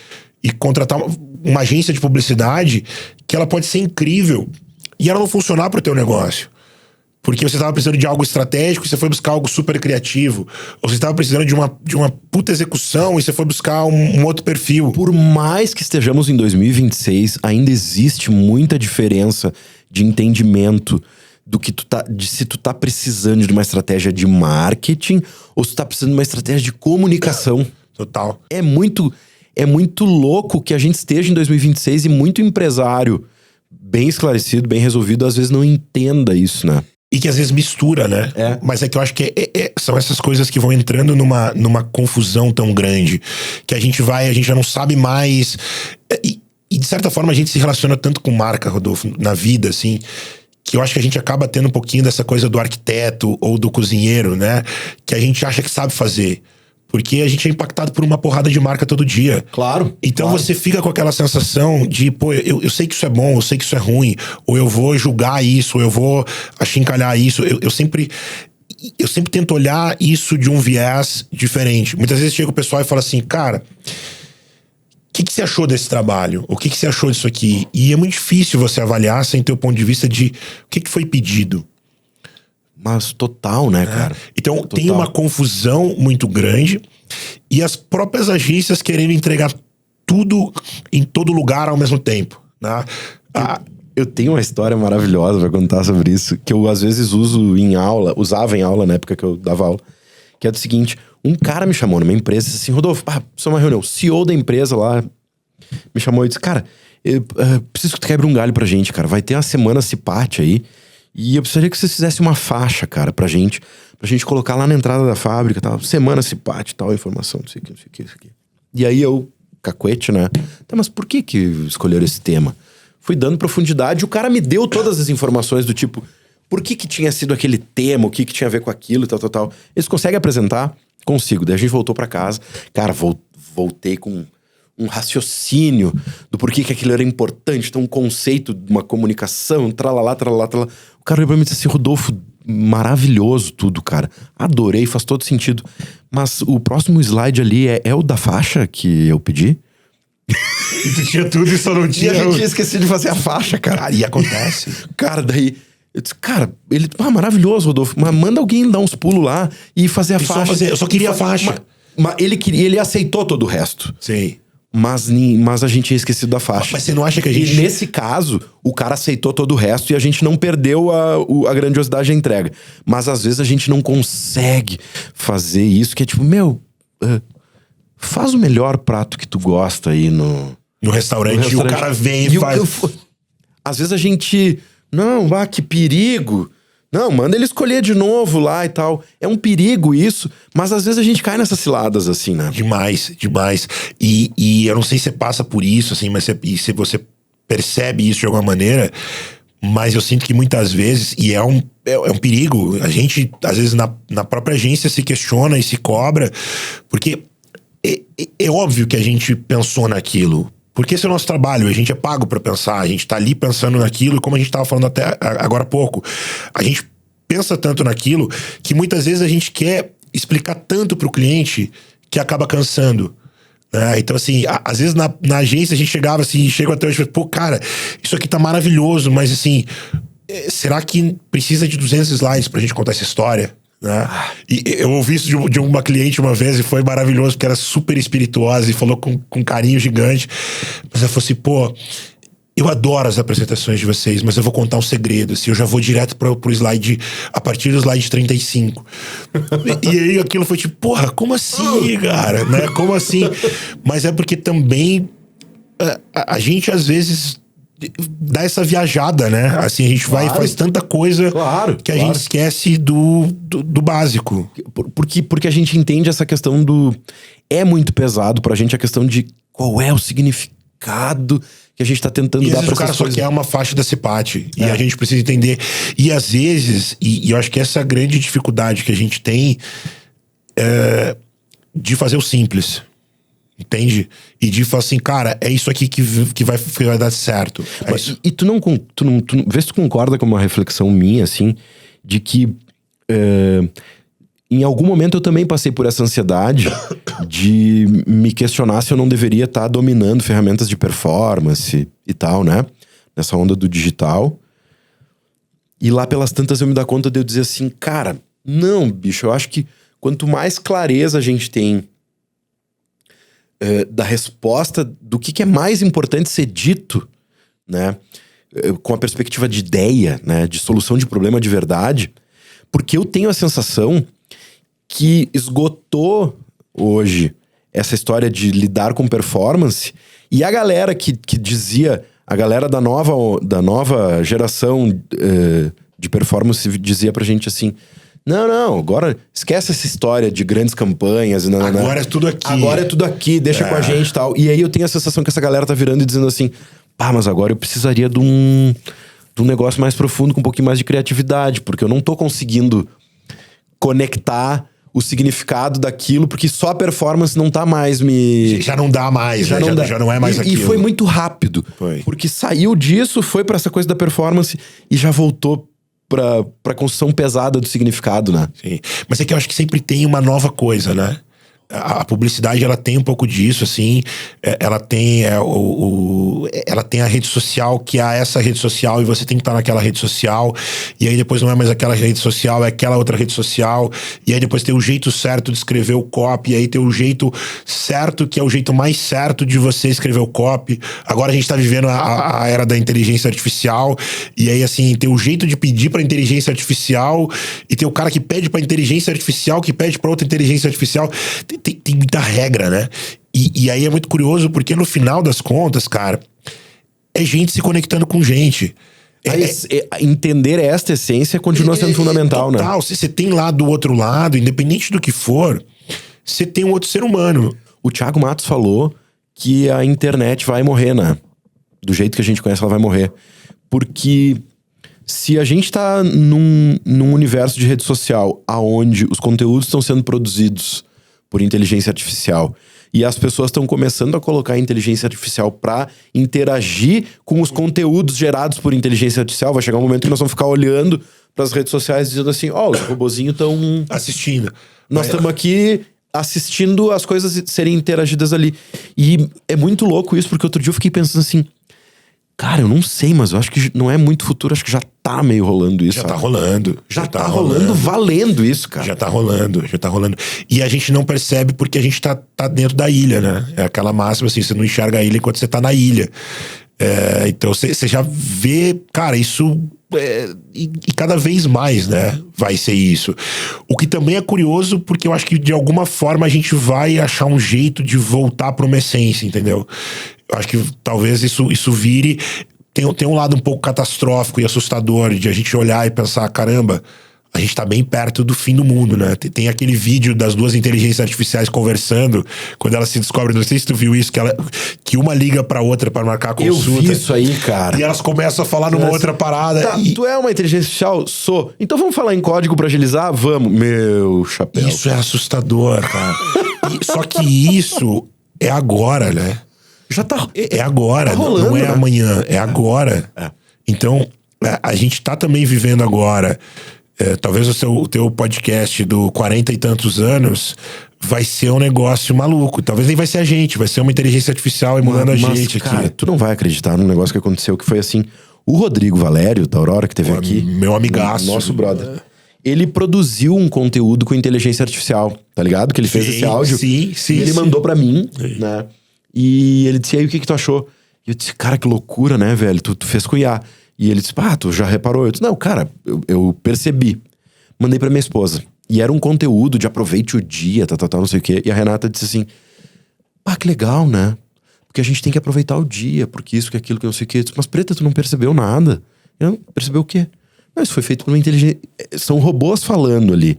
e contratar uma agência de publicidade que ela pode ser incrível e ela não funcionar pro teu negócio. Porque você estava precisando de algo estratégico e você foi buscar algo super criativo. Ou você estava precisando de uma puta execução e você foi buscar um outro perfil. Por mais que estejamos em 2026, ainda existe muita diferença de entendimento do que se tu tá precisando de uma estratégia de marketing ou se tu tá precisando de uma estratégia de comunicação. Total. É muito louco que a gente esteja em 2026 e muito empresário bem esclarecido, bem resolvido, às vezes não entenda isso, né? E que às vezes mistura, né? Mas é que eu acho que são essas coisas que vão entrando numa confusão tão grande. Que a gente já não sabe mais... E de certa forma a gente se relaciona tanto com marca, Rodolfo, na vida, assim... Que eu acho que a gente acaba tendo um pouquinho dessa coisa do arquiteto ou do cozinheiro, né? Que a gente acha que sabe fazer. Porque a gente é impactado por uma porrada de marca todo dia. Claro. Então você fica com aquela sensação de, eu sei que isso é bom, eu sei que isso é ruim, ou eu vou julgar isso, ou eu vou achincalhar isso. Eu sempre tento olhar isso de um viés diferente. Muitas vezes chega o pessoal e fala assim, cara, o que você achou desse trabalho? O que você achou disso aqui? E é muito difícil você avaliar sem ter o ponto de vista de o que foi pedido. Mas total, né, cara? Então total. Tem uma confusão muito grande e as próprias agências querendo entregar tudo em todo lugar ao mesmo tempo, né? Eu tenho uma história maravilhosa pra contar sobre isso, que eu às vezes usava em aula na época que eu dava aula, que é do seguinte, um cara me chamou numa empresa e disse assim, Rodolfo, precisa uma reunião. O CEO da empresa lá me chamou e disse, cara, eu preciso que tu quebre um galho pra gente, cara. Vai ter uma semana Cipate aí. E eu precisaria que vocês fizessem uma faixa, cara, pra gente colocar lá na entrada da fábrica, tal, semana Cipate, tal, informação, não sei o que, não sei o que, não sei o que. E aí eu, cacuete, né? Tá, mas por que escolheram esse tema? Fui dando profundidade, o cara me deu todas as informações do tipo, por que tinha sido aquele tema, o que tinha a ver com aquilo, tal. Eles conseguem apresentar? Consigo. Daí a gente voltou pra casa. Cara, voltei com um raciocínio do porquê que aquilo era importante, então um conceito de uma comunicação, tralalá. O cara olhou pra mim e disse assim, Rodolfo, maravilhoso tudo, cara. Adorei, faz todo sentido. Mas o próximo slide ali é o da faixa que eu pedi? E tu tinha tudo e só não tinha... E a gente tinha esquecido de fazer a faixa, cara. E acontece. Cara, daí... Eu disse, cara, ele... maravilhoso, Rodolfo. Mas manda alguém dar uns pulos lá e fazer a faixa. Eu só queria a faixa. Mas ele aceitou todo o resto. Sim. Mas a gente tinha esquecido da faixa. Mas você não acha que a gente... E nesse caso, o cara aceitou todo o resto e a gente não perdeu a grandiosidade da entrega. Mas às vezes a gente não consegue fazer isso, que é tipo, faz o melhor prato que tu gosta aí no restaurante. E o cara vem e faz... Às vezes a gente... Não, que perigo... Não, manda ele escolher de novo lá e tal. É um perigo isso, mas às vezes a gente cai nessas ciladas assim, né? Demais. E eu não sei se você passa por isso, assim, mas se você percebe isso de alguma maneira, mas eu sinto que muitas vezes, e é um perigo, a gente, às vezes, na própria agência se questiona e se cobra, porque é óbvio que a gente pensou naquilo. Porque esse é o nosso trabalho, a gente é pago pra pensar, a gente tá ali pensando naquilo, e como a gente tava falando até agora há pouco, a gente pensa tanto naquilo que muitas vezes a gente quer explicar tanto pro cliente que acaba cansando. Então, assim, às vezes na agência a gente chegava assim, chega até hoje, pô, cara, isso aqui tá maravilhoso, mas assim, será que precisa de 200 slides pra gente contar essa história? E eu ouvi isso de uma cliente uma vez e foi maravilhoso, porque era super espirituosa e falou com carinho gigante. Mas ela falou assim, pô, eu adoro as apresentações de vocês, mas eu vou contar um segredo, assim, eu já vou direto pro slide, a partir do slide 35. E aí aquilo foi tipo, porra, como assim, cara? Né? Como assim? Mas é porque também a gente às vezes dá essa viajada, né? Assim, a gente vai e faz tanta coisa que a gente esquece do básico. Porque a gente entende essa questão do... É muito pesado pra gente a questão de qual é o significado que a gente tá tentando dar pra essas coisas. O cara só quer uma faixa da CIPAT. E a gente precisa entender. E às vezes, e eu acho que essa é a grande dificuldade que a gente tem de fazer o simples. Entende? E de falar assim, cara, é isso aqui que vai dar certo. E tu não vê se tu concorda com uma reflexão minha, assim, de que em algum momento eu também passei por essa ansiedade de me questionar se eu não deveria estar dominando ferramentas de performance e tal, né? Nessa onda do digital. E lá pelas tantas eu me dar conta de eu dizer assim, cara, não, bicho, eu acho que quanto mais clareza a gente tem da resposta do que é mais importante ser dito, né? Com a perspectiva de ideia, né? De solução de problema de verdade. Porque eu tenho a sensação que esgotou hoje essa história de lidar com performance, e a galera que dizia, a galera da nova geração de performance dizia pra gente assim, não, agora esquece essa história de grandes campanhas. Agora é tudo aqui. Agora é tudo aqui, deixa com a gente e tal. E aí eu tenho a sensação que essa galera tá virando e dizendo assim, pá, mas agora eu precisaria de um negócio mais profundo, com um pouquinho mais de criatividade, porque eu não tô conseguindo conectar o significado daquilo, porque só a performance não tá mais me... Já não dá mais, já não é mais aquilo. E foi muito rápido. Porque saiu disso, foi pra essa coisa da performance e já voltou pra construção pesada do significado, né? Sim. Mas é que eu acho que sempre tem uma nova coisa, né? A publicidade, ela tem um pouco disso, assim. Ela tem ela tem a rede social, que é essa rede social, e você tem que estar naquela rede social, e aí depois não é mais aquela rede social, é aquela outra rede social, e aí depois tem o jeito certo de escrever o copy, e aí tem o jeito certo, que é o jeito mais certo de você escrever o copy. Agora a gente tá vivendo a era da inteligência artificial, e aí, assim, tem o jeito de pedir pra inteligência artificial, e tem o cara que pede pra inteligência artificial, que pede pra outra inteligência artificial. Tem muita regra, né? E aí é muito curioso, porque no final das contas, cara, é gente se conectando com gente. Entender esta essência continua sendo fundamental, total, né? Você tem lá do outro lado, independente do que for, você tem um outro ser humano. O Thiago Matos falou que a internet vai morrer, né? Do jeito que a gente conhece, ela vai morrer. Porque se a gente tá num universo de rede social aonde os conteúdos estão sendo produzidos por inteligência artificial, e as pessoas estão começando a colocar a inteligência artificial pra interagir com os conteúdos gerados por inteligência artificial, vai chegar um momento que nós vamos ficar olhando pras redes sociais dizendo assim, os robozinhos estão assistindo. Nós estamos aqui assistindo as coisas serem interagidas ali. E é muito louco isso, porque outro dia eu fiquei pensando assim, cara, eu não sei, mas eu acho que não é muito futuro, acho que já tá meio rolando isso. Já tá rolando. Já tá rolando valendo isso, cara. Já tá rolando. E a gente não percebe porque a gente tá dentro da ilha, né? É aquela máxima assim, você não enxerga a ilha enquanto você tá na ilha. Então você já vê, cara, isso... e cada vez mais, né? Vai ser isso. O que também é curioso, porque eu acho que de alguma forma a gente vai achar um jeito de voltar pra uma essência, entendeu? Eu acho que talvez isso vire... Tem um lado um pouco catastrófico e assustador de a gente olhar e pensar, caramba, a gente tá bem perto do fim do mundo, né? Tem aquele vídeo das duas inteligências artificiais conversando, quando elas se descobrem, não sei se tu viu isso, que uma liga pra outra pra marcar a consulta. Eu vi isso aí, cara. E elas começam a falar numa outra parada. Tá, tu é uma inteligência artificial? Sou. Então vamos falar em código pra agilizar? Vamos. Meu chapéu. Isso é assustador, cara. Só que isso é agora, né? Já tá... É agora, tá rolando, não é né? amanhã, é agora. Então, a gente tá também vivendo agora talvez o teu podcast do 40 e tantos anos vai ser um negócio maluco. Talvez nem vai ser a gente, vai ser uma inteligência artificial emulando a gente cara, aqui. Tu não vai acreditar num negócio que aconteceu que foi assim. O Rodrigo Valério, da Aurora, que teve aqui. Meu amigaço. Nosso brother. Ele produziu um conteúdo com inteligência artificial, tá ligado? Que ele fez esse áudio. Sim. E ele mandou pra mim, né? E ele disse, e aí, o que tu achou? E eu disse, cara, que loucura, né, velho? Tu fez com IA. E ele disse, tu já reparou? Eu disse, não, cara, eu percebi. Mandei pra minha esposa. E era um conteúdo de aproveite o dia, não sei o quê. E a Renata disse assim, que legal, né? Porque a gente tem que aproveitar o dia, porque isso, que aquilo, que não sei o quê. Eu disse, mas Preta, tu não percebeu nada. Eu não percebeu o quê? Não, isso foi feito por uma inteligência. São robôs falando ali.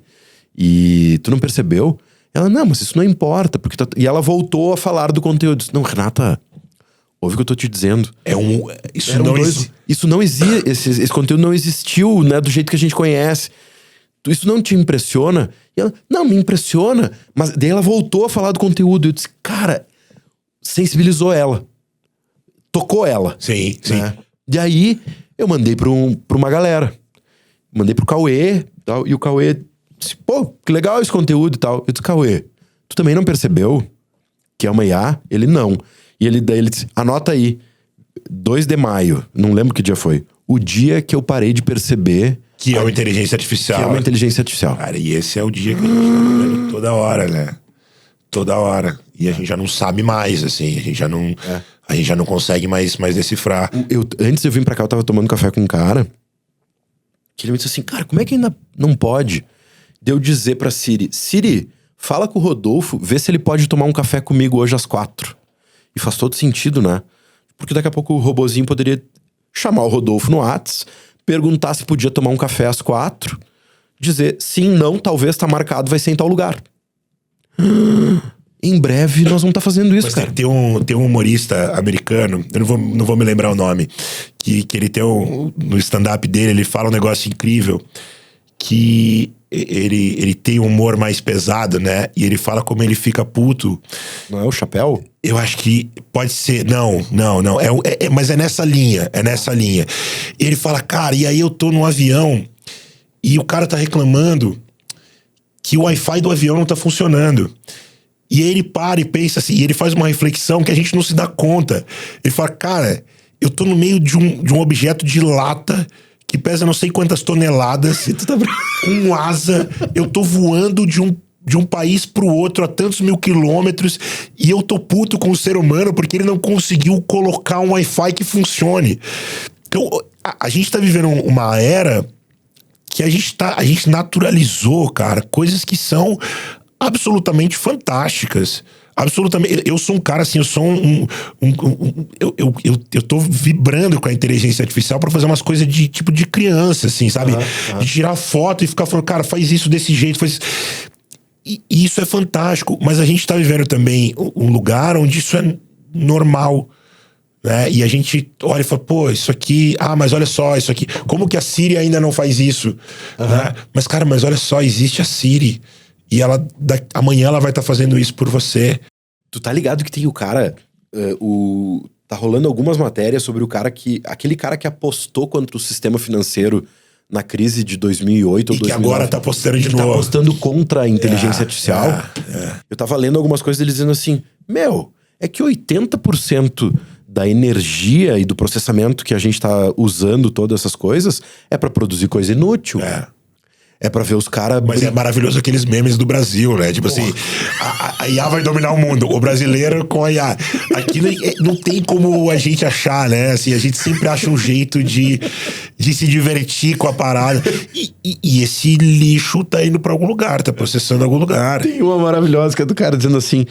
E tu não percebeu? Ela, não, mas isso não importa. Porque E ela voltou a falar do conteúdo. Eu disse, não, Renata, ouve o que eu tô te dizendo. Isso não existe. Esse conteúdo não existiu, né? Do jeito que a gente conhece. Isso não te impressiona? E ela, não, me impressiona. Mas daí ela voltou a falar do conteúdo. Eu disse, cara, sensibilizou ela. Tocou ela. Sim. Né? E aí, eu mandei pra uma galera. Mandei pro Cauê tal, e o Cauê disse, que legal esse conteúdo e tal. Eu disse, Cauê, tu também não percebeu que é uma IA? Ele, não. E daí ele disse, anota aí, 2 de maio, não lembro que dia foi. O dia que eu parei de perceber... Que é uma inteligência artificial. Que é uma inteligência artificial. Cara, e esse é o dia que a gente tá vivendo toda hora, né? Toda hora. E a gente já não sabe mais, assim. A gente já não consegue mais decifrar. Antes de eu vir pra cá, eu tava tomando café com um cara que ele me disse assim, cara, como é que ainda não pode de eu dizer pra Siri, fala com o Rodolfo, vê se ele pode tomar um café comigo hoje às 4. E faz todo sentido, né? Porque daqui a pouco o robozinho poderia chamar o Rodolfo no Whats, perguntar se podia tomar um café às 4, dizer sim, não, talvez tá marcado, vai ser em tal lugar. Em breve nós vamos estar fazendo isso, cara. Tem um humorista americano, eu não vou me lembrar o nome, que ele tem no stand-up dele, ele fala um negócio incrível, que ele tem um humor mais pesado, né? E ele fala como ele fica puto. Não é o Chapéu? Eu acho que pode ser. Não. Mas é nessa linha. E ele fala, cara, e aí eu tô no avião e o cara tá reclamando que o Wi-Fi do avião não tá funcionando. E aí ele para e pensa assim, e ele faz uma reflexão que a gente não se dá conta. Ele fala, cara, eu tô no meio de um objeto de lata que pesa não sei quantas toneladas, com asa, eu tô voando de um país pro outro a tantos mil quilômetros e eu tô puto com o ser humano porque ele não conseguiu colocar um Wi-Fi que funcione. Então, a gente tá vivendo uma era que a gente naturalizou, cara, coisas que são absolutamente fantásticas. Absolutamente. Eu sou um cara assim, eu sou eu tô vibrando com a inteligência artificial pra fazer umas coisas de tipo de criança, assim, sabe? De tirar foto e ficar falando, cara, faz isso desse jeito, faz... E isso é fantástico, mas a gente tá vivendo também um lugar onde isso é normal, né? E a gente olha e fala, pô, isso aqui... mas olha só, isso aqui... Como que a Siri ainda não faz isso? Né? Mas, cara, mas olha só, existe a Siri... E amanhã ela vai estar fazendo isso por você. Tu tá ligado que tem o cara... tá rolando algumas matérias sobre aquele cara que apostou contra o sistema financeiro na crise de 2008 ou 2009. E que agora tá apostando de novo. Tá apostando contra a inteligência artificial. Eu tava lendo algumas coisas deles dizendo assim, é que 80% da energia e do processamento que a gente tá usando, todas essas coisas, é pra produzir coisa inútil. É pra ver os caras... Mas é maravilhoso aqueles memes do Brasil, né? Tipo assim, a IA vai dominar o mundo. O brasileiro com a IA. Aqui não tem como a gente achar, né? Assim, a gente sempre acha um jeito de se divertir com a parada. E esse lixo tá indo pra algum lugar, tá processando algum lugar. Tem uma maravilhosa que é do cara dizendo assim...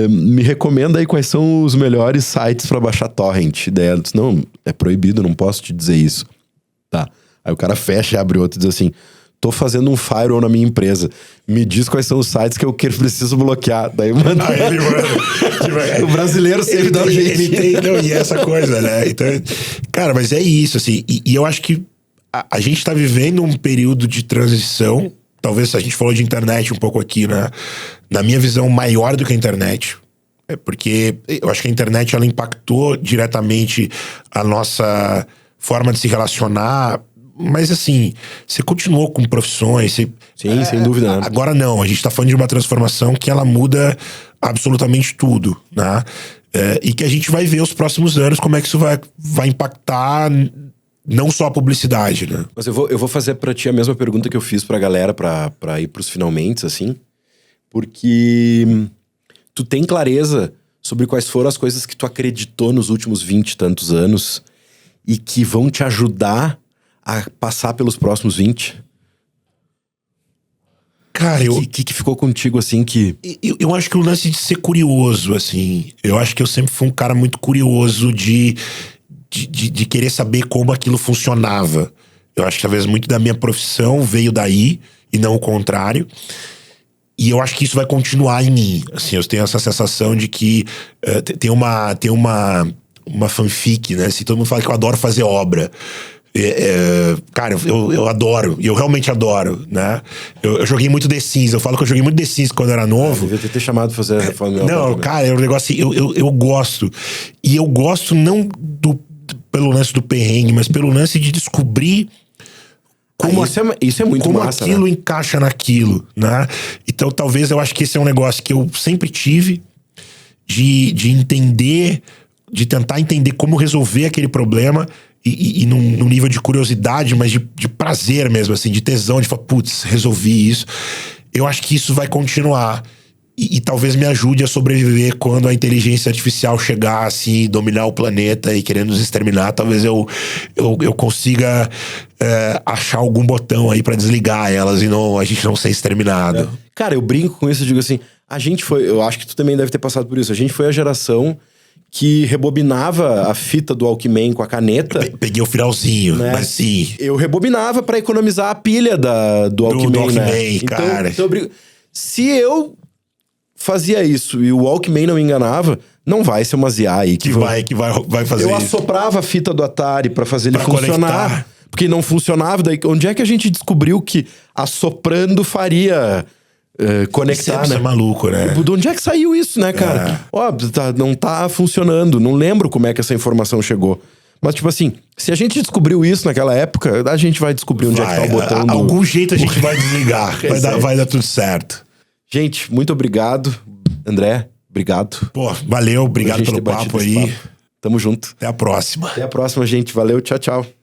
me recomenda aí quais são os melhores sites pra baixar torrent. Daí ela diz, não, é proibido, não posso te dizer isso. Tá. Aí o cara fecha e abre outro e diz assim... Tô fazendo um firewall na minha empresa. Me diz quais são os sites que eu preciso bloquear. Daí manda. O brasileiro sempre dá um jeito. E essa coisa, né? Então, cara, mas é isso, assim. E eu acho que a gente tá vivendo um período de transição. Talvez a gente falou de internet um pouco aqui, né? Na minha visão, maior do que a internet. Porque eu acho que a internet, ela impactou diretamente a nossa forma de se relacionar Mas assim, você continuou com profissões. Sim, sem dúvida. Né? Agora não, a gente tá falando de uma transformação que ela muda absolutamente tudo, né? E que a gente vai ver os próximos anos como é que isso vai impactar não só a publicidade, né? Mas eu vou fazer pra ti a mesma pergunta que eu fiz pra galera pra ir pros finalmente, assim. Porque tu tem clareza sobre quais foram as coisas que tu acreditou nos últimos 20 e tantos anos e que vão te ajudar a passar pelos próximos 20? Cara, O que ficou contigo, assim, que... Eu acho que o lance de ser curioso, assim... Eu acho que eu sempre fui um cara muito curioso de querer saber como aquilo funcionava. Eu acho que talvez muito da minha profissão veio daí e não o contrário. E eu acho que isso vai continuar em mim. Assim, eu tenho essa sensação de que tem uma fanfic, né? Assim, todo mundo fala que eu adoro fazer obra. Cara, eu adoro. E eu realmente adoro, né? Eu joguei muito The Sims. Eu falo que eu joguei muito The Sims quando eu era novo. Devia ter chamado pra fazer a reforma. Não, cara, é um negócio assim, eu gosto. E eu gosto não pelo lance do perrengue, mas pelo lance de descobrir como isso é muito como massa, aquilo né? encaixa naquilo, né? Então talvez eu acho que esse é um negócio que eu sempre tive de entender, de tentar entender como resolver aquele problema e num nível de curiosidade, mas de prazer mesmo, assim, de tesão, de falar, putz, resolvi isso. Eu acho que isso vai continuar. E talvez me ajude a sobreviver quando a inteligência artificial chegar, assim, dominar o planeta e querer nos exterminar. Talvez eu consiga achar algum botão aí pra desligar elas e a gente não ser exterminado. Cara, eu brinco com isso, eu digo assim, eu acho que tu também deve ter passado por isso. A gente foi a geração que rebobinava a fita do Walkman com a caneta. Peguei o finalzinho, né? Mas sim. Eu rebobinava pra economizar a pilha do Walkman, do Walkman, né? cara. Então eu brinco. Se eu fazia isso e o Walkman não me enganava, não vai ser uma ZA aí que vai fazer eu isso. asssoprava a fita do Atari pra fazer ele funcionar. Conectar. Porque não funcionava. Daí, onde é que a gente descobriu que assoprando faria conectar, Isso né? é maluco, né? De onde é que saiu isso, né, cara? Ó, não tá funcionando. Não lembro como é que essa informação chegou. Mas, tipo assim, se a gente descobriu isso naquela época, a gente vai descobrir onde é que tá o botão do... Algum jeito a gente vai desligar. vai dar tudo certo. Gente, muito obrigado. André, obrigado. Pô, valeu. Obrigado pelo papo aí. Tamo junto. Até a próxima. Até a próxima, gente. Valeu, tchau, tchau.